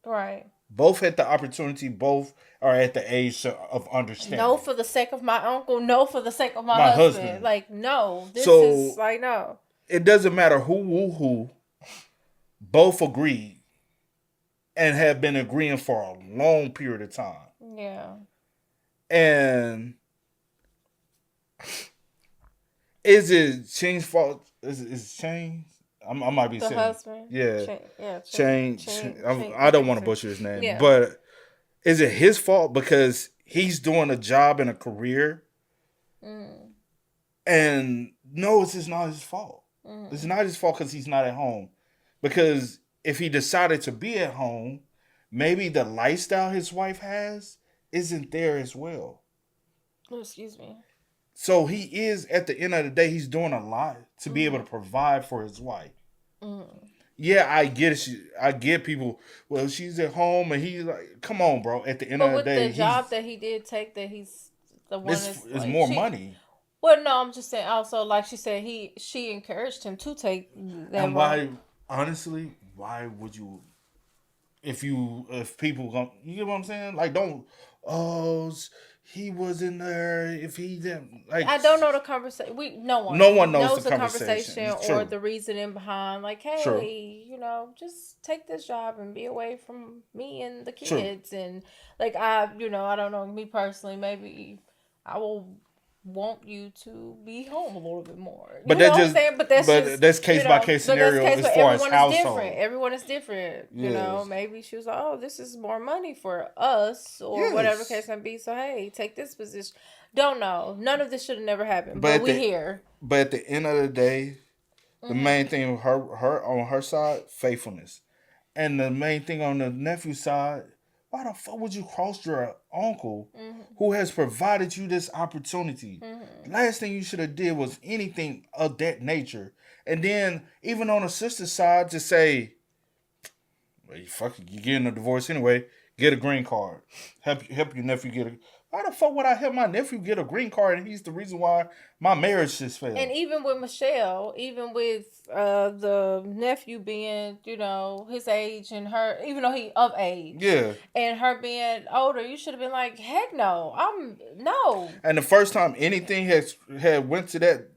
Right. Both had the opportunity. Both are at the age of understanding. No for the sake of my uncle. No for the sake of my husband. Like, no. This is like, no. It doesn't matter who. Both agreed and have been agreeing for a long period of time. Yeah. And is it Chang's fault? Is it Chang? I might be the saying husband. Yeah. Chang. I don't want to butcher his name, yeah. but is it his fault because he's doing a job and a career? And no, it's just not his fault. It's not his fault because he's not at home. Because if he decided to be at home, maybe the lifestyle his wife has isn't there as well. Oh, excuse me. So he is, at the end of the day, he's doing a lot to be able to provide for his wife. Yeah, I get it. I get people, well, she's at home and he's like, come on, bro. At the end of the day. But with the job that he did take, that he's the one it's like, more money. Well, no, I'm just saying also, like she said, she encouraged him to take that. And why, honestly, why would you, if people go, you get what I'm saying? Like, don't, he wasn't there. If he didn't, like, I don't know the conversation. No one knows the conversation or the reasoning behind. Like, hey, you know, just take this job and be away from me and the kids. And like, I don't know, me personally, maybe I will want you to be home a little bit more. But that's case by case scenario as far as household. Everyone is different. You know, maybe she was like, oh, this is more money for us or whatever the case may be. So hey, take this position. Don't know. None of this should have never happened. But we here. But at the end of the day, the main thing of her on her side, faithfulness. And the main thing on the nephew side, why the fuck would you cross your uncle who has provided you this opportunity? Last thing you should have did was anything of that nature. And then even on the sister's side to say, well, you're getting a divorce anyway, get a green card. Help your nephew get a... Why the fuck would I help my nephew get a green card and he's the reason why my marriage just failed? And even with Michelle, even with the nephew being, you know, his age and her, even though he of age. Yeah. And her being older, you should have been like, heck no. No. And the first time anything had went to that,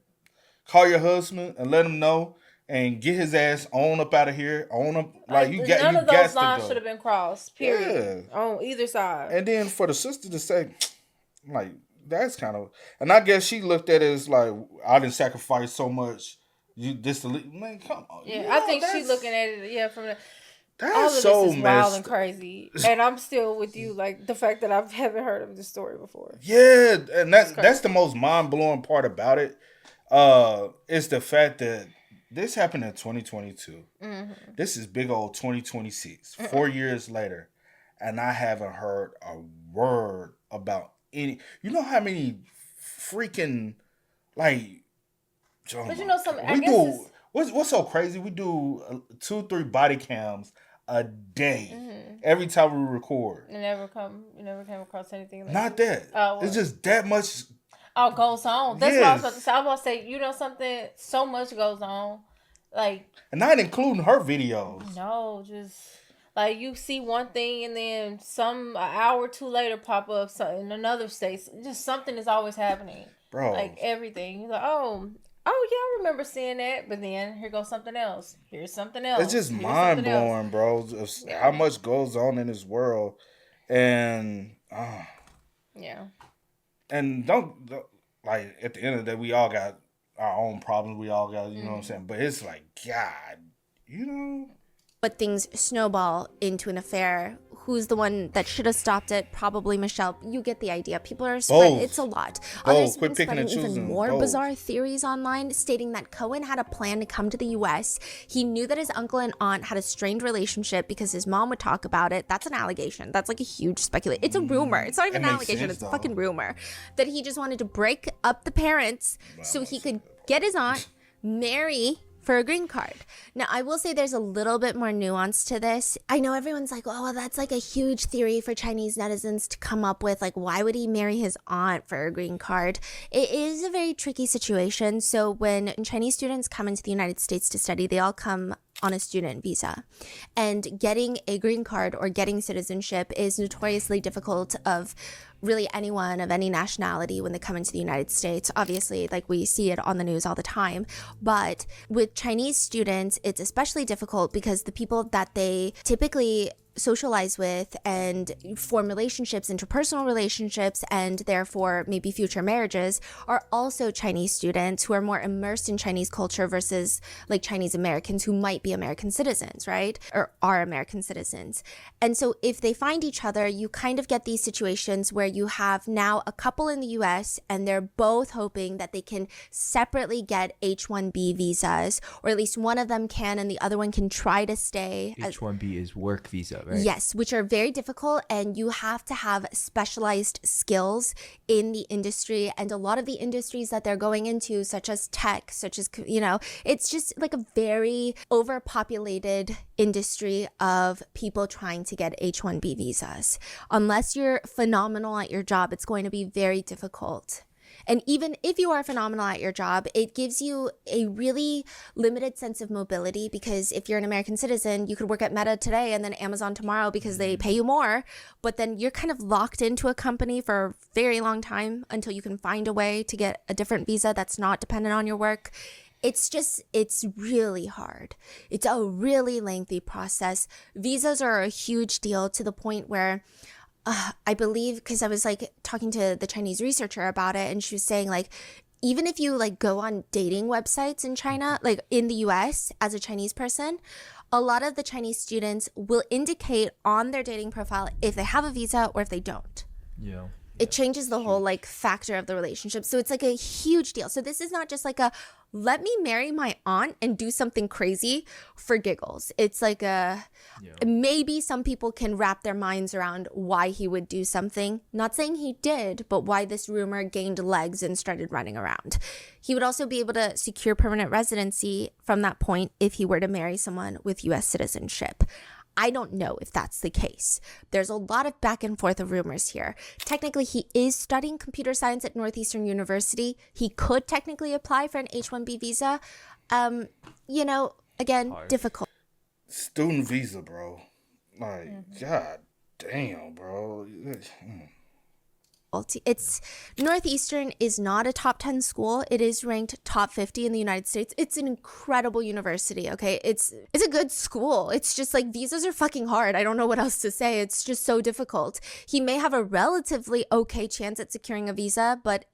call your husband and let him know and get his ass on up out of here. On up, like none of those lines should have been crossed. Period. Yeah. On either side. And then for the sister to say, like, that's kind of, and I guess she looked at it as like, I didn't sacrifice so much. You this man, come on. Yeah, You I know, think she's looking at it. Yeah, from the. that's All of so this is wild and messed. crazy, and I'm still with you. Like the fact that I haven't heard of this story before. Yeah, and that's the most mind blowing part about it. Is the fact that this happened in 2022. Mm-hmm. This is big old 2026. 4 years later, and I haven't heard a word about any. You know how many freaking like. Oh But you my know something. God. I We guess do. What's so crazy? We do 2-3 body cams a day every time we record. you never came across anything like Not this. that. Oh, It's just that much. oh, goes on. That's what I was about to Yes. say. I was about to say, you know something? So much goes on. Like, And not including her videos. no, just like you see one thing and then an hour or two later pop up in another state. Just something is always happening. Bro. Like everything. You're like, oh yeah, I remember seeing that. But then here goes something else. Here's something else. It's just Here's mind something else. blowing, bro. Of how much goes on in this world. And Yeah. and don't like at the end of the day, we all got our own problems. We all got, you know what I'm saying? But it's like, God, you know. But things snowball into an affair. Who's the one that should have stopped it? Probably Michelle. You get the idea. People are Both. It's a lot. Both. Others have Quit been picking and spreading even choosing. more Both. bizarre theories online, stating that Cohen had a plan to come to the U.S. He knew that his uncle and aunt had a strained relationship because his mom would talk about it. That's an allegation. That's like a huge speculation. It's a rumor. It's not even It an makes allegation. sense, It's a though. fucking rumor. That he just wanted to break up the parents so he could get his aunt, marry for a green card. Now, I will say there's a little bit more nuance to this. I know everyone's like, oh, well, that's like a huge theory for Chinese netizens to come up with. Like, why would he marry his aunt for a green card? It is a very tricky situation. So when Chinese students come into the United States to study, they all come on a student visa. And getting a green card or getting citizenship is notoriously difficult of really anyone of any nationality when they come into the United States. Obviously, like we see it on the news all the time. But with Chinese students, it's especially difficult because the people that they typically socialize with and form relationships, interpersonal relationships, and therefore maybe future marriages are also Chinese students who are more immersed in Chinese culture versus like Chinese Americans who might be American citizens, right? Or are American citizens. And so if they find each other, you kind of get these situations where you have now a couple in the US and they're both hoping that they can separately get H-1B visas, or at least one of them can and the other one can try to stay. H-1B is work visa, right? Yes, which are very difficult, and you have to have specialized skills in the industry. And a lot of the industries that they're going into, such as tech, such as, you know, it's just like a very overpopulated industry of people trying to get H-1B visas. Unless you're phenomenal at your job, it's going to be very difficult. And even if you are phenomenal at your job, it gives you a really limited sense of mobility, because if you're an American citizen, you could work at Meta today and then Amazon tomorrow because they pay you more. But then you're kind of locked into a company for a very long time until you can find a way to get a different visa that's not dependent on your work. It's really hard. It's a really lengthy process. Visas are a huge deal to the point where I believe, because I was like talking to the Chinese researcher about it, and she was saying like, even if you like go on dating websites in China, like in the US as a Chinese person, a lot of the Chinese students will indicate on their dating profile if they have a visa or if they don't. Yeah. It changes the whole like factor of the relationship. So it's like a huge deal. So this is not just like a let me marry my aunt and do something crazy for giggles. It's like maybe some people can wrap their minds around why he would do something. Not saying he did, but why this rumor gained legs and started running around. He would also be able to secure permanent residency from that point if he were to marry someone with US citizenship. I don't know if that's the case. There's a lot of back and forth of rumors here. Technically, he is studying computer science at Northeastern University. He could technically apply for an H-1B visa. You know, again, difficult. Student visa, bro. Like, God damn, bro. It's Northeastern is not a top 10 school. It is ranked top 50 in the United States. It's an incredible university, okay? It's a good school. It's just like visas are fucking hard. I don't know what else to say. It's just so difficult. He may have a relatively okay chance at securing a visa, but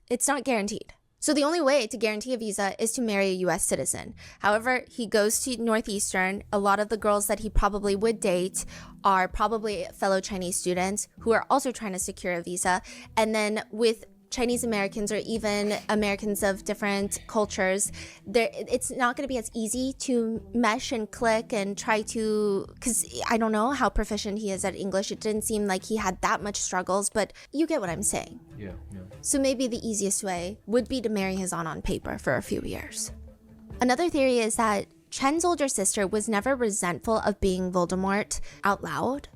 it's not guaranteed. So the only way to guarantee a visa is to marry a US citizen. However, he goes to Northeastern. A lot of the girls that he probably would date are probably fellow Chinese students who are also trying to secure a visa. And then with Chinese Americans or even Americans of different cultures, it's not going to be as easy to mesh and click and try to, because I don't know how proficient he is at English. It didn't seem like he had that much struggles, but you get what I'm saying. Yeah. So maybe the easiest way would be to marry his aunt on paper for a few years. Another theory is that Chen's older sister was never resentful of being Voldemort out loud,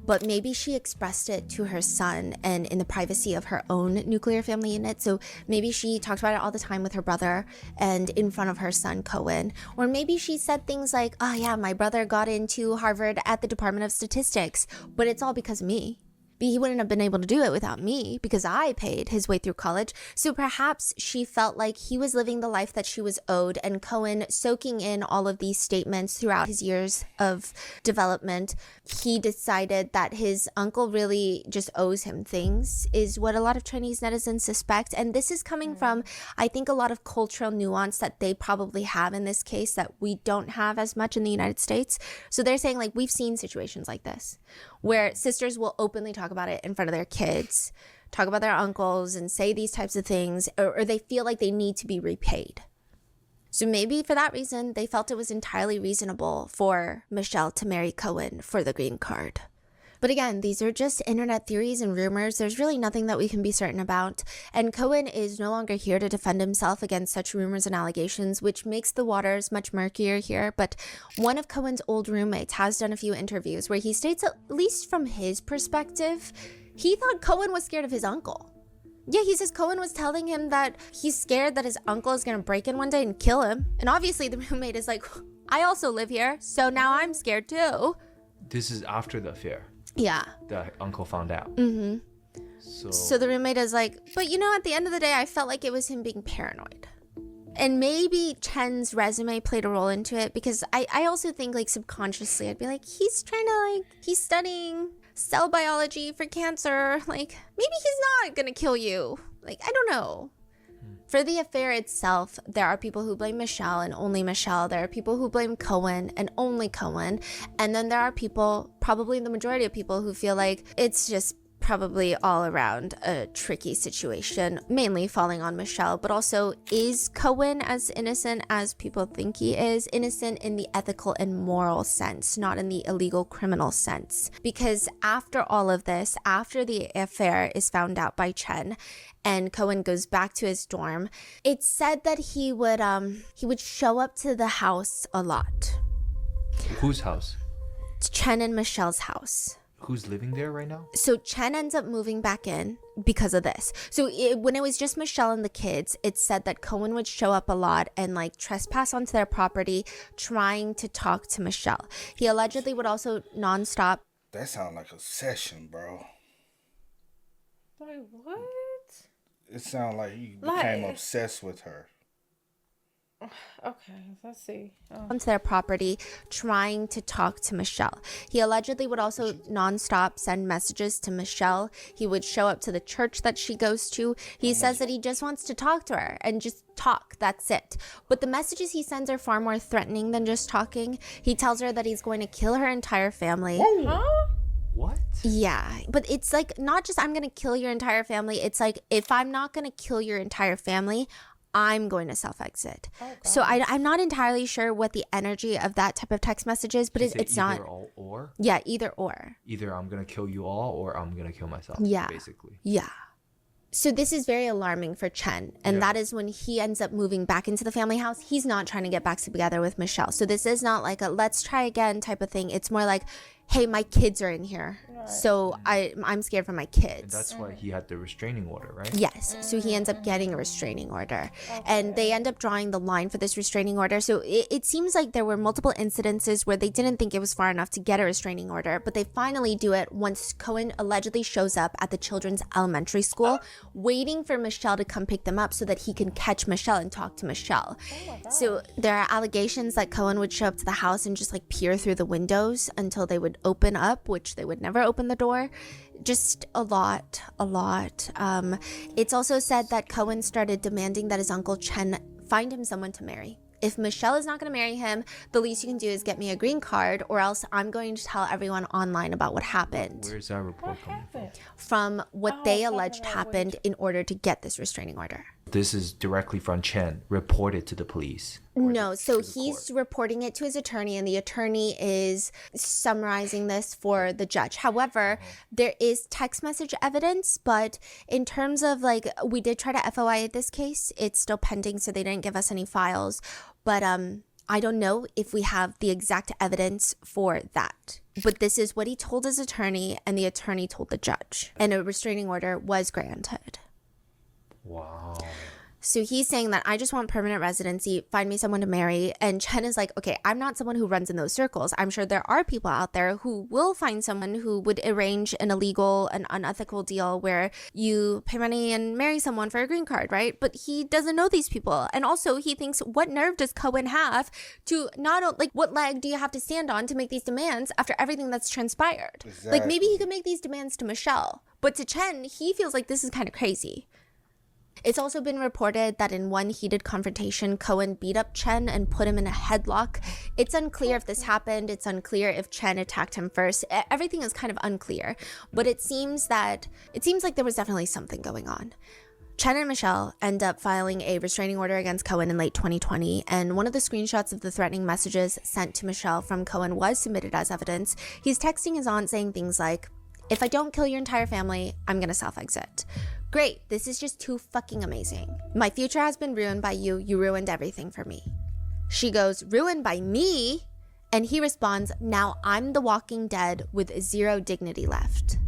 but maybe she expressed it to her son and in the privacy of her own nuclear family unit. So maybe she talked about it all the time with her brother and in front of her son, Cohen. Or maybe she said things like, oh yeah, my brother got into Harvard at the Department of Statistics, but it's all because of me. He wouldn't have been able to do it without me because I paid his way through college. So perhaps she felt like he was living the life that she was owed, and Cohen, soaking in all of these statements throughout his years of development, he decided that his uncle really just owes him things, is what a lot of Chinese netizens suspect. And this is coming from, I think, a lot of cultural nuance that they probably have in this case that we don't have as much in the United States. So they're saying, like, we've seen situations like this where sisters will openly talk about it in front of their kids, talk about their uncles and say these types of things, or they feel like they need to be repaid. So maybe for that reason, they felt it was entirely reasonable for Michelle to marry Cohen for the green card. But again, these are just internet theories and rumors. There's really nothing that we can be certain about. And Cohen is no longer here to defend himself against such rumors and allegations, which makes the waters much murkier here. But one of Cohen's old roommates has done a few interviews where he states, at least from his perspective, he thought Cohen was scared of his uncle. Yeah, he says Cohen was telling him that he's scared that his uncle is going to break in one day and kill him. And obviously the roommate is like, I also live here, so now I'm scared too. This is after the affair. Yeah. The uncle found out. Mm-hmm. So the roommate is like, but you know, at the end of the day, I felt like it was him being paranoid. And maybe Chen's resume played a role into it, because I also think, like, subconsciously I'd be like, he's studying cell biology for cancer. Like, maybe he's not gonna kill you. Like, I don't know. For the affair itself, there are people who blame Michelle and only Michelle. There are people who blame Cohen and only Cohen. And then there are people, probably the majority of people, who feel like it's just probably all around a tricky situation, mainly falling on Michelle. But also, is Cohen as innocent as people think he is? Innocent in the ethical and moral sense, not in the illegal criminal sense. Because after all of this, after the affair is found out by Chen and Cohen goes back to his dorm, it's said that he would show up to the house a lot. whose house? It's Chen and Michelle's house. Who's living there right now? So Chen ends up moving back in because of this. So when it was just Michelle and the kids, it said that Cohen would show up a lot and like trespass onto their property, trying to talk to Michelle. He allegedly would also nonstop. That sounds like a session, bro. Like, what? It sounds like he became obsessed with her. Okay, let's see. Onto their property, trying to talk to Michelle. He allegedly would also nonstop send messages to Michelle. He would show up to the church that she goes to. He says that he just wants to talk to her and just talk. That's it. But the messages he sends are far more threatening than just talking. He tells her that he's going to kill her entire family. Huh? What? Yeah, but it's like not just I'm going to kill your entire family. It's like if I'm not going to kill your entire family, I'm going to self-exit. Oh, so I'm not entirely sure what the energy of that type of text message is, but it's not. Either or? Yeah, either or. Either I'm going to kill you all or I'm going to kill myself. Yeah. Basically. Yeah. So this is very alarming for Chen. And that is when he ends up moving back into the family house. He's not trying to get back together with Michelle. So this is not like a let's try again type of thing. It's more like, hey, my kids are in here, so I'm scared for my kids. And that's why he had the restraining order, right? Yes, so he ends up getting a restraining order. And they end up drawing the line for this restraining order. So it seems like there were multiple incidences where they didn't think it was far enough to get a restraining order, but they finally do it once Cohen allegedly shows up at the children's elementary school, waiting for Michelle to come pick them up so that he can catch Michelle and talk to Michelle. So there are allegations that Cohen would show up to the house and just like peer through the windows until they would open up, which they would never open the door. Just a lot. It's also said that Cohen started demanding that his uncle Chen find him someone to marry. If Michelle is not going to marry him, the least you can do is get me a green card, or else I'm going to tell everyone online about what happened. Where's that report coming from? From what they alleged happened in order to get this restraining order. This is directly from Chen, reported to the police. No, so he's reporting it to his attorney, and the attorney is summarizing this for the judge. However, there is text message evidence, but in terms of like, we did try to FOI this case. It's still pending, so they didn't give us any files. But I don't know if we have the exact evidence for that. But this is what he told his attorney, and the attorney told the judge. And a restraining order was granted. Wow. So he's saying that I just want permanent residency, find me someone to marry. And Chen is like, okay, I'm not someone who runs in those circles. I'm sure there are people out there who will find someone who would arrange an illegal and unethical deal where you pay money and marry someone for a green card, right? But he doesn't know these people. And also he thinks, what nerve does Cohen have to not, like, what leg do you have to stand on to make these demands after everything that's transpired? Exactly. Like, maybe he could make these demands to Michelle. But to Chen, he feels like this is kind of crazy. It's also been reported that in one heated confrontation, Cohen beat up Chen and put him in a headlock. It's unclear if this happened. It's unclear if Chen attacked him first. Everything is kind of unclear, but it seems like there was definitely something going on. Chen and Michelle end up filing a restraining order against Cohen in late 2020, and one of the screenshots of the threatening messages sent to Michelle from Cohen was submitted as evidence. He's texting his aunt saying things like, "If I don't kill your entire family, I'm gonna self-exit. Great, this is just too fucking amazing. My future has been ruined by you. You ruined everything for me." She goes, "Ruined by me?" And he responds, "Now I'm the walking dead with zero dignity left."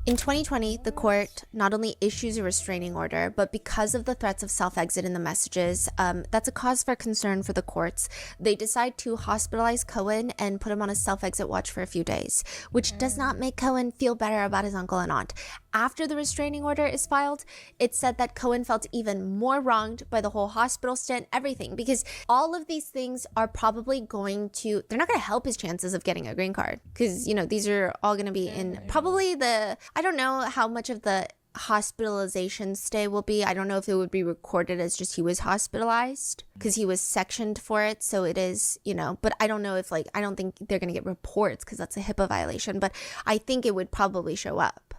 In 2020, the court not only issues a restraining order, but because of the threats of self-exit in the messages, that's a cause for concern for the courts. They decide to hospitalize Cohen and put him on a self-exit watch for a few days, which does not make Cohen feel better about his uncle and aunt. After the restraining order is filed, it's said that Cohen felt even more wronged by the whole hospital stint, everything, because all of these things are probably they're not going to help his chances of getting a green card, because, you know, these are all going to be in probably I don't know how much of the hospitalization stay will be. I don't know if it would be recorded as just he was hospitalized because he was sectioned for it. So it is, you know, but I don't know if, like, I don't think they're going to get reports because that's a HIPAA violation, but I think it would probably show up.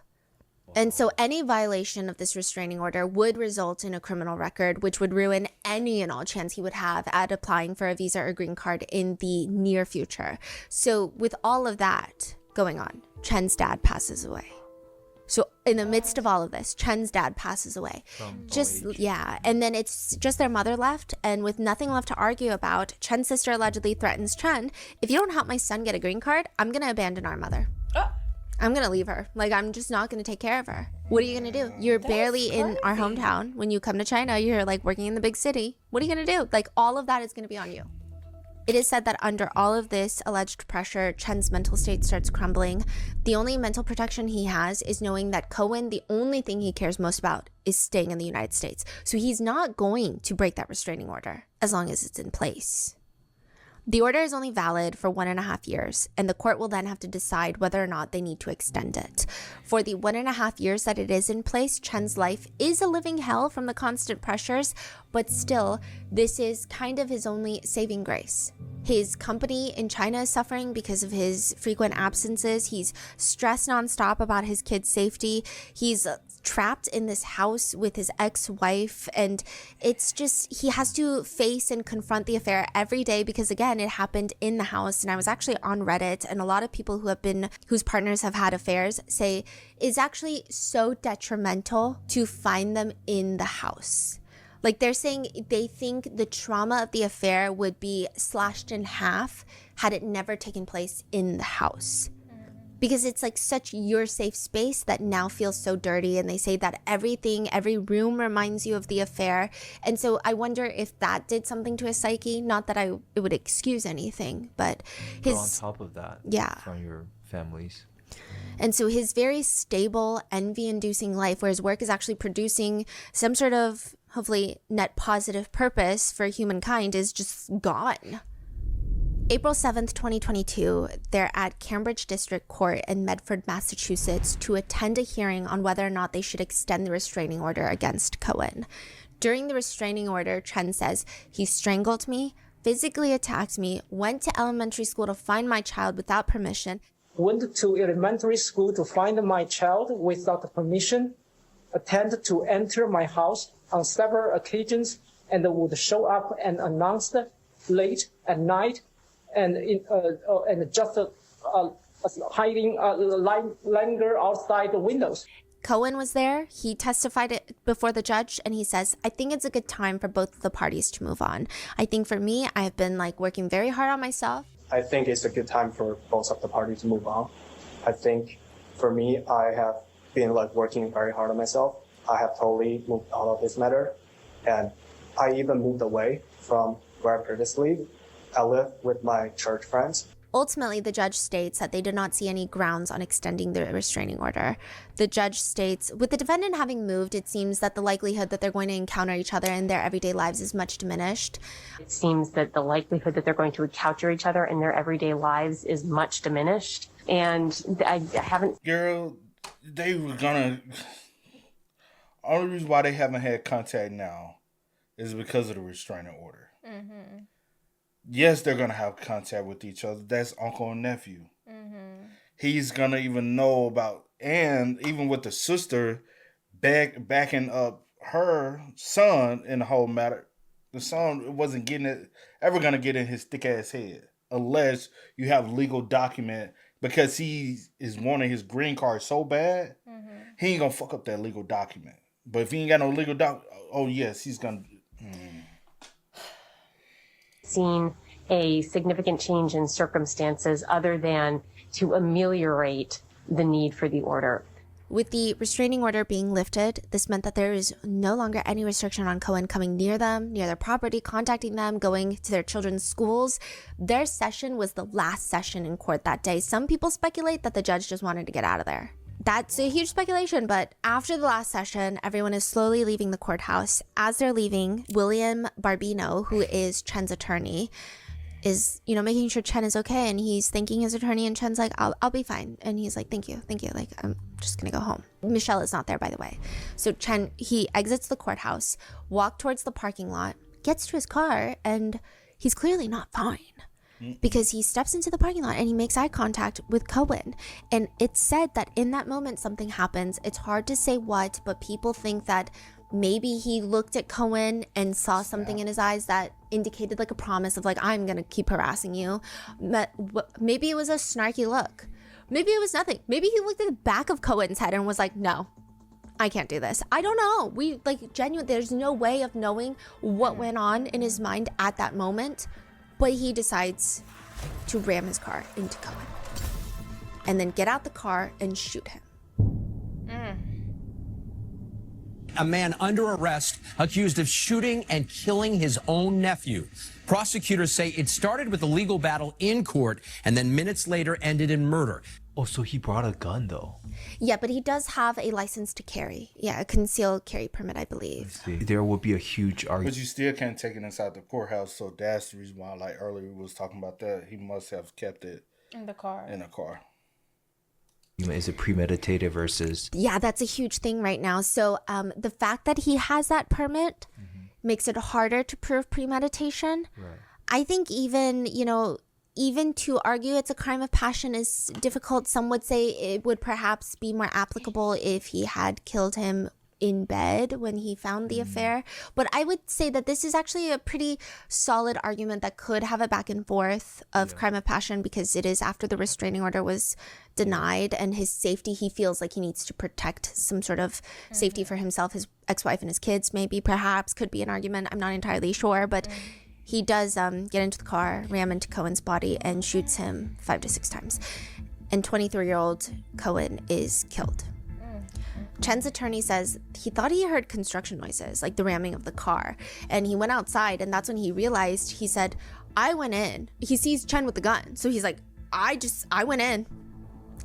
And so any violation of this restraining order would result in a criminal record, which would ruin any and all chance he would have at applying for a visa or green card in the near future. So with all of that going on, Chen's dad passes away. So in the midst of all of this, Chen's dad passes away. And then it's just their mother left, and with nothing left to argue about, Chen's sister allegedly threatens Chen, "If you don't help my son get a green card, I'm going to abandon our mother. I'm going to leave her. Like, I'm just not going to take care of her. What are you going to do? You're barely in our hometown. When you come to China, you're like working in the big city. What are you going to do?" Like, all of that is going to be on you. It is said that under all of this alleged pressure, Chen's mental state starts crumbling. The only mental protection he has is knowing that Cohen, the only thing he cares most about is staying in the United States. So he's not going to break that restraining order as long as it's in place. The order is only valid for 1.5 years, and the court will then have to decide whether or not they need to extend it. For the 1.5 years that it is in place, Chen's life is a living hell from the constant pressures, but still, this is kind of his only saving grace. His company in China is suffering because of his frequent absences. He's stressed nonstop about his kids' safety. He's trapped in this house with his ex-wife, and it's just, he has to face and confront the affair every day because, again, it happened in the house. And I was actually on Reddit, and a lot of people whose partners have had affairs say it's actually so detrimental to find them in the house. Like, they're saying they think the trauma of the affair would be slashed in half had it never taken place in the house. Because it's like such your safe space that now feels so dirty. And they say that every room reminds you of the affair. And so I wonder if that did something to his psyche. Not that it would excuse anything, but Go on top of that. Yeah. From your families. And so his very stable, envy-inducing life, where his work is actually producing some sort of, hopefully, net positive purpose for humankind, is just gone. April 7th, 2022, they're at Cambridge District Court in Medford, Massachusetts, to attend a hearing on whether or not they should extend the restraining order against Cohen. During the restraining order, Chen says, he strangled me, physically attacked me, went to elementary school to find my child without permission. Went to elementary school to find my child without permission, attempted to enter my house on several occasions, and would show up and announce late at night, and just hiding, linger outside the windows. Cohen was there. He testified before the judge, and he says, I think it's a good time for both the parties to move on. I think for me, I have been working very hard on myself. I think it's a good time for both of the parties to move on. I think for me, I have been working very hard on myself. I have totally moved out of this matter, and I even moved away from where I previously I live with my church friends. Ultimately, the judge states that they did not see any grounds on extending the restraining order. The judge states, with the defendant having moved, it seems that the likelihood that they're going to encounter each other in their everyday lives is much diminished. It seems that the likelihood that they're going to encounter each other in their everyday lives is much diminished. And I haven't... Girl, they were gonna... Only reason why they haven't had contact now is because of the restraining order. Mm-hmm. Yes, they're going to have contact with each other. That's uncle and nephew. Mm-hmm. He's going to even know about, and even with the sister backing up her son in the whole matter, the son wasn't ever going to get in his thick ass head unless you have legal document, because he is wanting his green card so bad, he ain't going to fuck up that legal document. But if he ain't got no legal oh yes, he's going to... seen a significant change in circumstances other than to ameliorate the need for the order. With the restraining order being lifted, this meant that there is no longer any restriction on Cohen coming near them, near their property, contacting them, going to their children's schools. Their session was the last session in court that day. Some people speculate that the judge just wanted to get out of there. That's a huge speculation, but after the last session, everyone is slowly leaving the courthouse. As they're leaving, William Barbino, who is Chen's attorney, is, making sure Chen is okay, and he's thanking his attorney, and Chen's like, I'll be fine. And he's like, thank you. I'm just gonna go home. Michelle is not there, by the way. So Chen, he exits the courthouse, walks towards the parking lot, gets to his car, and he's clearly not fine. Because he steps into the parking lot and he makes eye contact with Cohen. And it's said that in that moment something happens. It's hard to say what, but people think that maybe he looked at Cohen and saw something in his eyes that indicated a promise of I'm gonna keep harassing you. Maybe it was a snarky look. Maybe it was nothing. Maybe he looked at the back of Cohen's head and was like, no, I can't do this. I don't know. There's no way of knowing what went on in his mind at that moment. But he decides to ram his car into Cohen and then get out the car and shoot him. A man under arrest accused of shooting and killing his own nephew. Prosecutors say it started with a legal battle in court and then minutes later ended in murder. Oh, so he brought a gun, though. Yeah, but he does have a license to carry. Yeah, a concealed carry permit, I believe. There would be a huge argument. But you still can't take it inside the courthouse, so that's the reason why, earlier we was talking about that. He must have kept it in the car. Is it premeditated versus... Yeah, that's a huge thing right now. So the fact that he has that permit makes it harder to prove premeditation. Right. I think even to argue it's a crime of passion is difficult. Some would say it would perhaps be more applicable if he had killed him in bed when he found the affair. But I would say that this is actually a pretty solid argument that could have a back and forth of crime of passion, because it is after the restraining order was denied and his safety, he feels like he needs to protect some sort of safety for himself, his ex-wife and his kids, maybe, perhaps, could be an argument. I'm not entirely sure, but he does get into the car, ram into Cohen's body, and shoots him 5 to 6 times. And 23-year-old Cohen is killed. Chen's attorney says he thought he heard construction noises, like the ramming of the car. And he went outside, and that's when he realized, he said, I went in. He sees Chen with the gun. So he's like, I went in.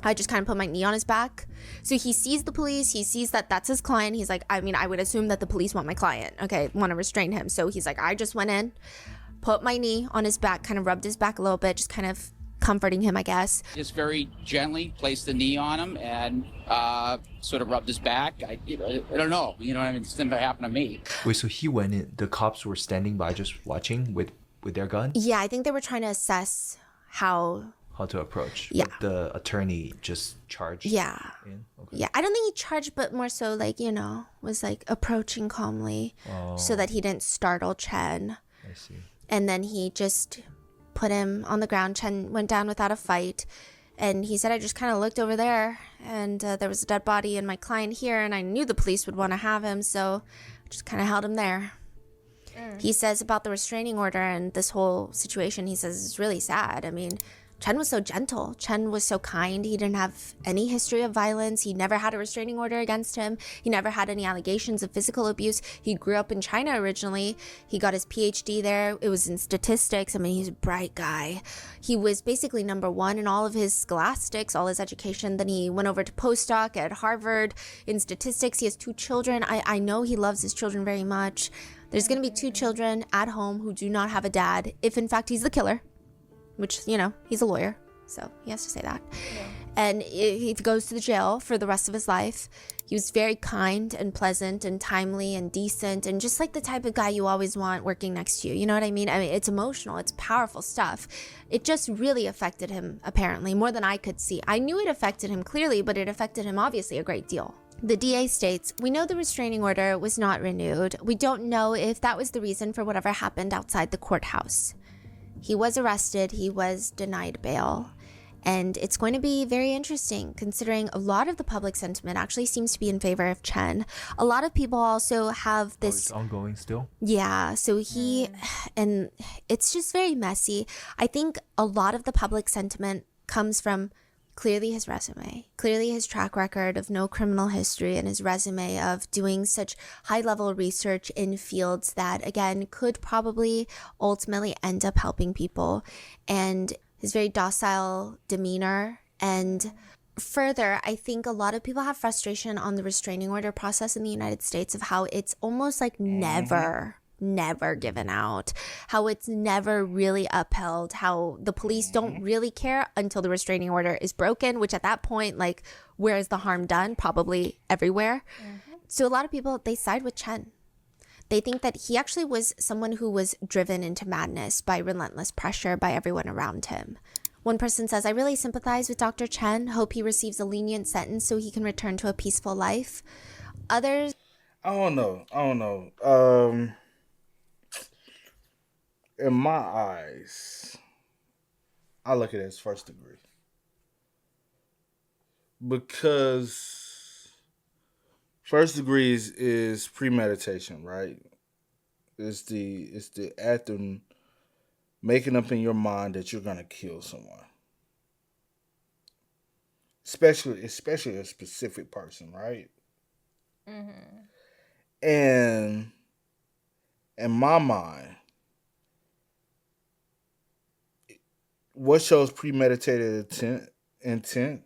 I just kind of put my knee on his back. So he sees the police. He sees that that's his client. He's like, I mean, I would assume that the police want my client. Okay, want to restrain him. So he's like, I just went in, put my knee on his back, kind of rubbed his back a little bit, just kind of comforting him, I guess. Just very gently placed the knee on him and sort of rubbed his back. I don't know. You know what I mean? It's never happened to me. Wait, so he went in. The cops were standing by just watching with their gun? Yeah, I think they were trying to assess how to approach. Yeah. But the attorney just charged. Yeah. In? Okay. Yeah, I don't think he charged, but more so like, was like approaching calmly so that he didn't startle Chen. I see. And then he just put him on the ground. Chen went down without a fight. And he said, I just kind of looked over there and there was a dead body and my client here. And I knew the police would want to have him. So I just kind of held him there. He says about the restraining order and this whole situation, he says it's really sad. I mean, Chen was so gentle. Chen was so kind. He didn't have any history of violence. He never had a restraining order against him. He never had any allegations of physical abuse. He grew up in China originally. He got his PhD there. It was in statistics. I mean, he's a bright guy. He was basically number one in all of his scholastics, all his education. Then he went over to postdoc at Harvard in statistics. He has 2 children. I know he loves his children very much. There's going to be 2 children at home who do not have a dad, if in fact he's the killer. Which, he's a lawyer, so he has to say that. Yeah. And he goes to the jail for the rest of his life. He was very kind and pleasant and timely and decent and just like the type of guy you always want working next to you. You know what I mean? I mean, it's emotional. It's powerful stuff. It just really affected him, apparently, more than I could see. I knew it affected him clearly, but it affected him obviously a great deal. The DA states, we know the restraining order was not renewed. We don't know if that was the reason for whatever happened outside the courthouse. He was arrested, he was denied bail, and it's going to be very interesting considering a lot of the public sentiment actually seems to be in favor of Chen. A lot of people also have this... it's ongoing still? Yeah, so and it's just very messy. I think a lot of the public sentiment comes from clearly his resume, clearly his track record of no criminal history, and his resume of doing such high-level research in fields that, again, could probably ultimately end up helping people, and his very docile demeanor. And further, I think a lot of people have frustration on the restraining order process in the United States of how it's almost like never given out, how it's never really upheld, how the police don't really care until the restraining order is broken, which at that point, like, where is the harm done? Probably everywhere. So a lot of people, they side with Chen. They think that he actually was someone who was driven into madness by relentless pressure by everyone around him. One person says, I really sympathize with Dr. Chen, hope he receives a lenient sentence so he can return to a peaceful life. Others... I don't know. In my eyes, I look at it as first degree. Because first degree is premeditation, right? It's the act of making up in your mind that you're gonna kill someone. Especially a specific person, right? And in my mind, what shows premeditated intent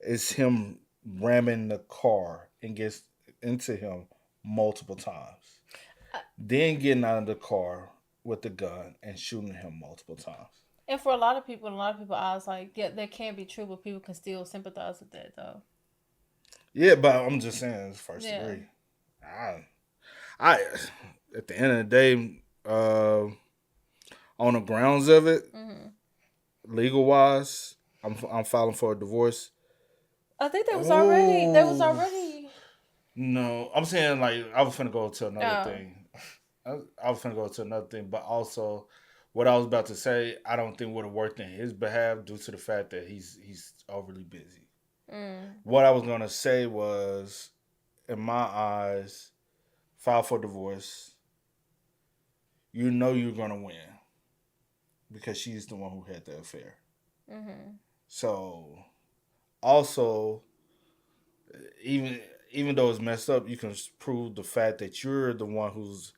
is him ramming the car and gets into him multiple times. Then getting out of the car with the gun and shooting him multiple times. And for a lot of people, I was like, yeah, that can be true, but people can still sympathize with that, though. Yeah, but I'm just saying it's first degree. I at the end of the day, on the grounds of it, legal wise, I'm filing for a divorce. I think there was already. No, I'm saying like I was finna go to another thing. I was finna go to another thing, but also what I was about to say, I don't think would have worked in his behalf due to the fact that he's overly busy. What I was gonna say was, in my eyes, file for divorce. you know you're gonna win because she's the one who had the affair. So, also, even though it's messed up, you can prove the fact that you're the one who's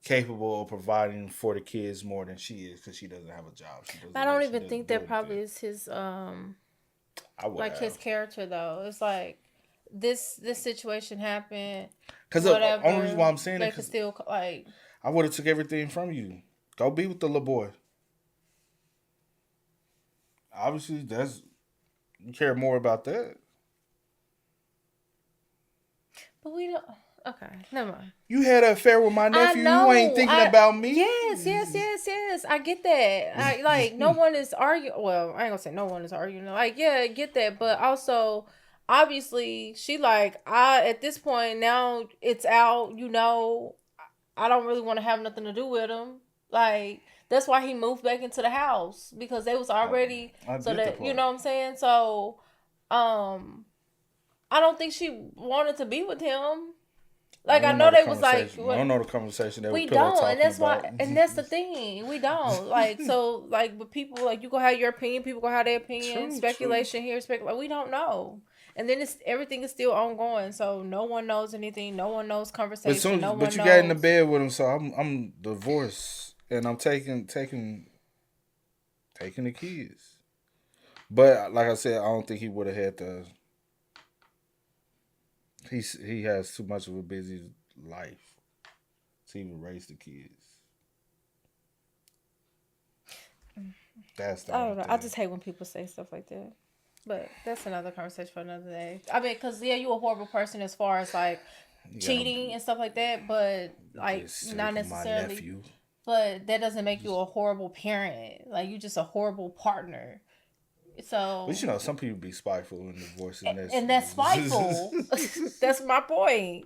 capable of providing for the kids more than she is because she doesn't have a job. I don't even think that probably is his his character though. It's like this situation happened because the only reason why I'm saying they it could still like I would have took everything from you. Go be with the little boy. Obviously, you care more about that. But we don't. Okay, never mind. You had an affair with my nephew. You ain't thinking about me. Yes. I get that. No one is arguing. Well, I ain't gonna say no one is arguing. Like, yeah, I get that. But also, obviously, she at this point now it's out. You know, I don't really want to have nothing to do with him. Like, that's why he moved back into the house because they was already you know what I'm saying. So, I don't think she wanted to be with him. Like, I know they was like, I don't know the conversation. We don't, and that's why, and that's the thing. We don't but people you gonna have your opinion. People gonna have their opinion. Speculation here, we don't know. And then everything is still ongoing, so no one knows anything. No one knows conversation. But you got in the bed with him, so I'm divorced, and I'm taking the kids. But like I said, I don't think he would have had the. He has too much of a busy life to even raise the kids. That's the I don't know. I just hate when people say stuff like that. But that's another conversation for another day. I mean, because, you're a horrible person as far as, cheating and stuff like that. But, not necessarily. But that doesn't make you a horrible parent. Like, you're just a horrible partner. So, but some people be spiteful in divorcing, and that's spiteful. That's my point.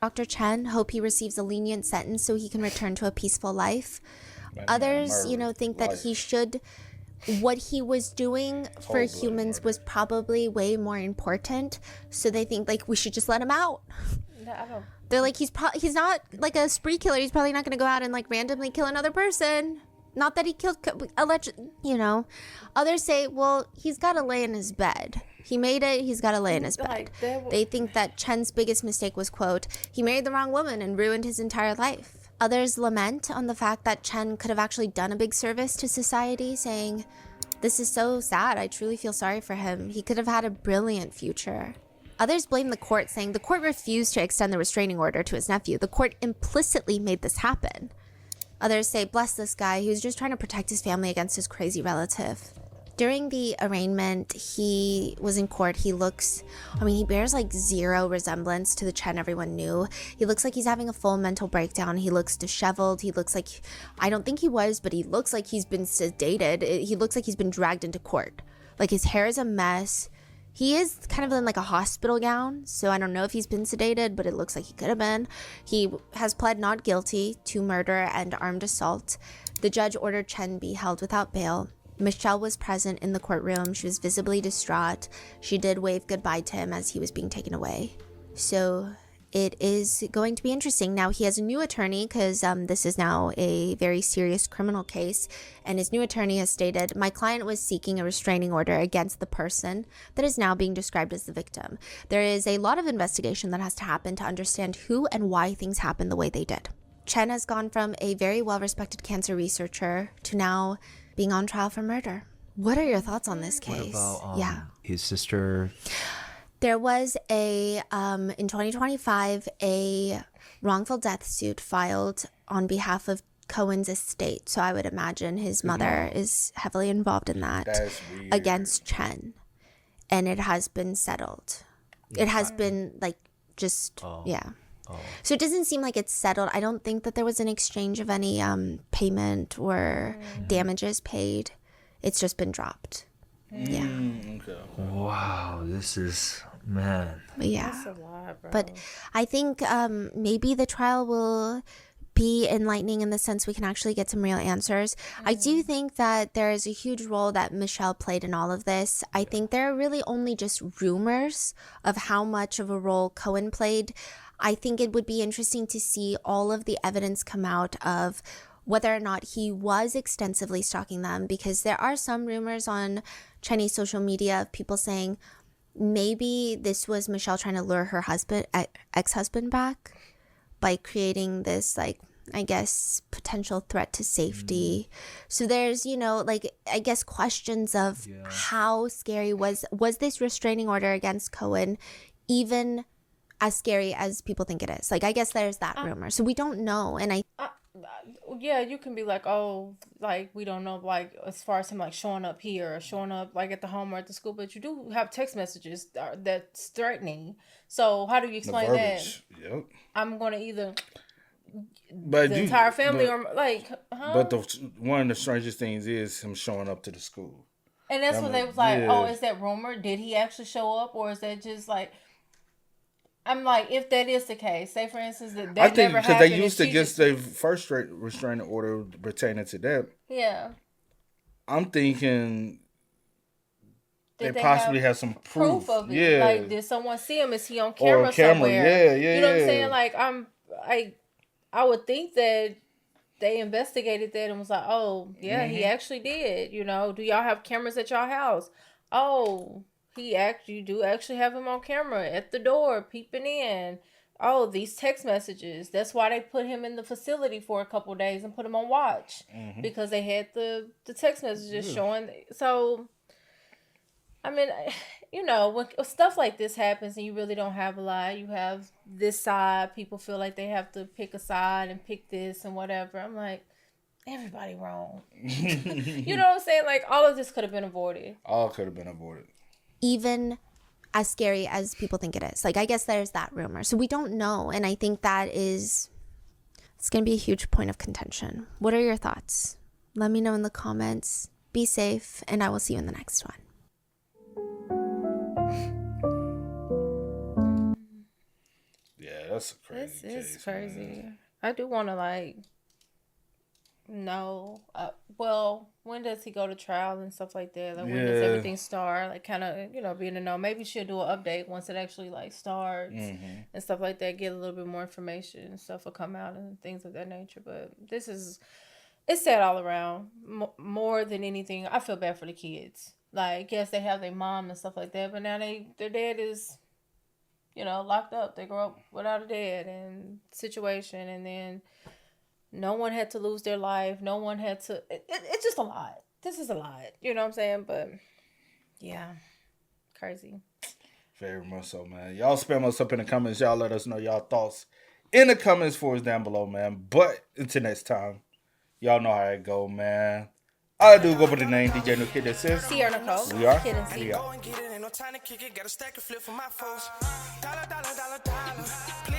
Dr. Chen hope he receives a lenient sentence so he can return to a peaceful life. Others, think that he should. What he was doing for humans was probably way more important. So they think we should just let him out. No, I don't. They're like he's not like a spree killer. He's probably not going to go out and randomly kill another person. Not that he killed, Others say, well, he's got to lay in his bed. He made it, he's got to lay in his bed. They think that Chen's biggest mistake was, quote, he married the wrong woman and ruined his entire life. Others lament on the fact that Chen could have actually done a big service to society, saying, this is so sad, I truly feel sorry for him. He could have had a brilliant future. Others blame the court, saying the court refused to extend the restraining order to his nephew. The court implicitly made this happen. Others say, bless this guy, he was just trying to protect his family against his crazy relative. During the arraignment, he was in court. He bears zero resemblance to the Chen everyone knew. He looks like he's having a full mental breakdown. He looks disheveled. He looks like, I don't think he was, but he looks like he's been sedated. He looks like he's been dragged into court. His hair is a mess. He is kind of in a hospital gown, so I don't know if he's been sedated, but it looks like he could have been. He has pled not guilty to murder and armed assault. The judge ordered Chen be held without bail. Michelle was present in the courtroom. She was visibly distraught. She did wave goodbye to him as he was being taken away. So it is going to be interesting. Now, he has a new attorney because this is now a very serious criminal case. And his new attorney has stated, my client was seeking a restraining order against the person that is now being described as the victim. There is a lot of investigation that has to happen to understand who and why things happened the way they did. Chen has gone from a very well-respected cancer researcher to now being on trial for murder. What are your thoughts on this case? What about his sister? There was in 2025, a wrongful death suit filed on behalf of Cohen's estate. So I would imagine his mother is heavily involved in that against Chen. And it has been settled. It has been So it doesn't seem like it's settled. I don't think that there was an exchange of any payment or damages paid. It's just been dropped. Yeah. Okay. Wow, this is, man. Yeah. That's a lot, bro. But I think maybe the trial will be enlightening in the sense we can actually get some real answers. I do think that there is a huge role that Michelle played in all of this. I think there are really only just rumors of how much of a role Cohen played. I think it would be interesting to see all of the evidence come out of whether or not he was extensively stalking them, because there are some rumors on Chinese social media of people saying maybe this was Michelle trying to lure her ex-husband back by creating this, like, I guess, potential threat to safety. So there's, you know, like, I guess questions of how scary was this restraining order against Cohen even as scary as people think it is? Like, I guess there's that rumor. So we don't know. And yeah, you can be like, oh, like, we don't know, like, as far as him, like, showing up here or showing up, like, at the home or at the school, but you do have text messages that's threatening. So how do you explain that? Yep. I'm going to either but the entire family or, like, But one of the strangest things is him showing up to the school. And that's what they was like, oh, is that rumor? Did he actually show up? Or is that just, like... I'm like, if that is the case, say for instance that I think never because happened, they used to get the first restraining order pertaining to that. Yeah. I'm thinking they possibly have some proof of it. Yeah. Like, did someone see him? Is he on camera, Yeah. somewhere? You know what I'm saying? Like, I would think that they investigated that and was like, oh, yeah, he actually did. You know, do y'all have cameras at y'all house? Oh, you do actually have him on camera at the door, peeping in. Oh, these text messages. That's why they put him in the facility for a couple of days and put him on watch. Because they had the text messages showing. So, I mean, you know, when stuff like this happens and you really don't have a lie, you have this side, people feel like they have to pick a side and pick this and whatever. I'm like, everybody wrong. You know what I'm saying? Like, all of this could have been avoided. All could have been avoided. Even as scary as people think it is. Like, I guess there's that rumor. So we don't know. And I think it's going to be a huge point of contention. What are your thoughts? Let me know in the comments. Be safe, and I will see you in the next one. Yeah, that's a crazy This is case, crazy. Man. I do want to, like, know, well, when does he go to trial and stuff like that? Like, when does everything start? Like, kind of, you know, being to know. Maybe she'll do an update once it actually, like, starts and stuff like that. Get a little bit more information and stuff will come out and things of that nature. But it's sad all around. More than anything, I feel bad for the kids. Like, yes, they have their mom and stuff like that, but now their dad is, you know, locked up. They grow up without a dad and situation, and then no one had to lose their life. No one had to... It's just a lot. This is a lot. You know what I'm saying? But, yeah. Crazy. Very much so, man. Y'all spam us up in the comments. Y'all let us know y'all thoughts in the comments for us down below, man. But until next time, y'all know how it go, man. I do go by the name DJ No Kid That Says. Sierra Nicole. We are. Kid and C. Go and get it, ain't no time to kick it. Got a stack of flip for my folks. Dollar.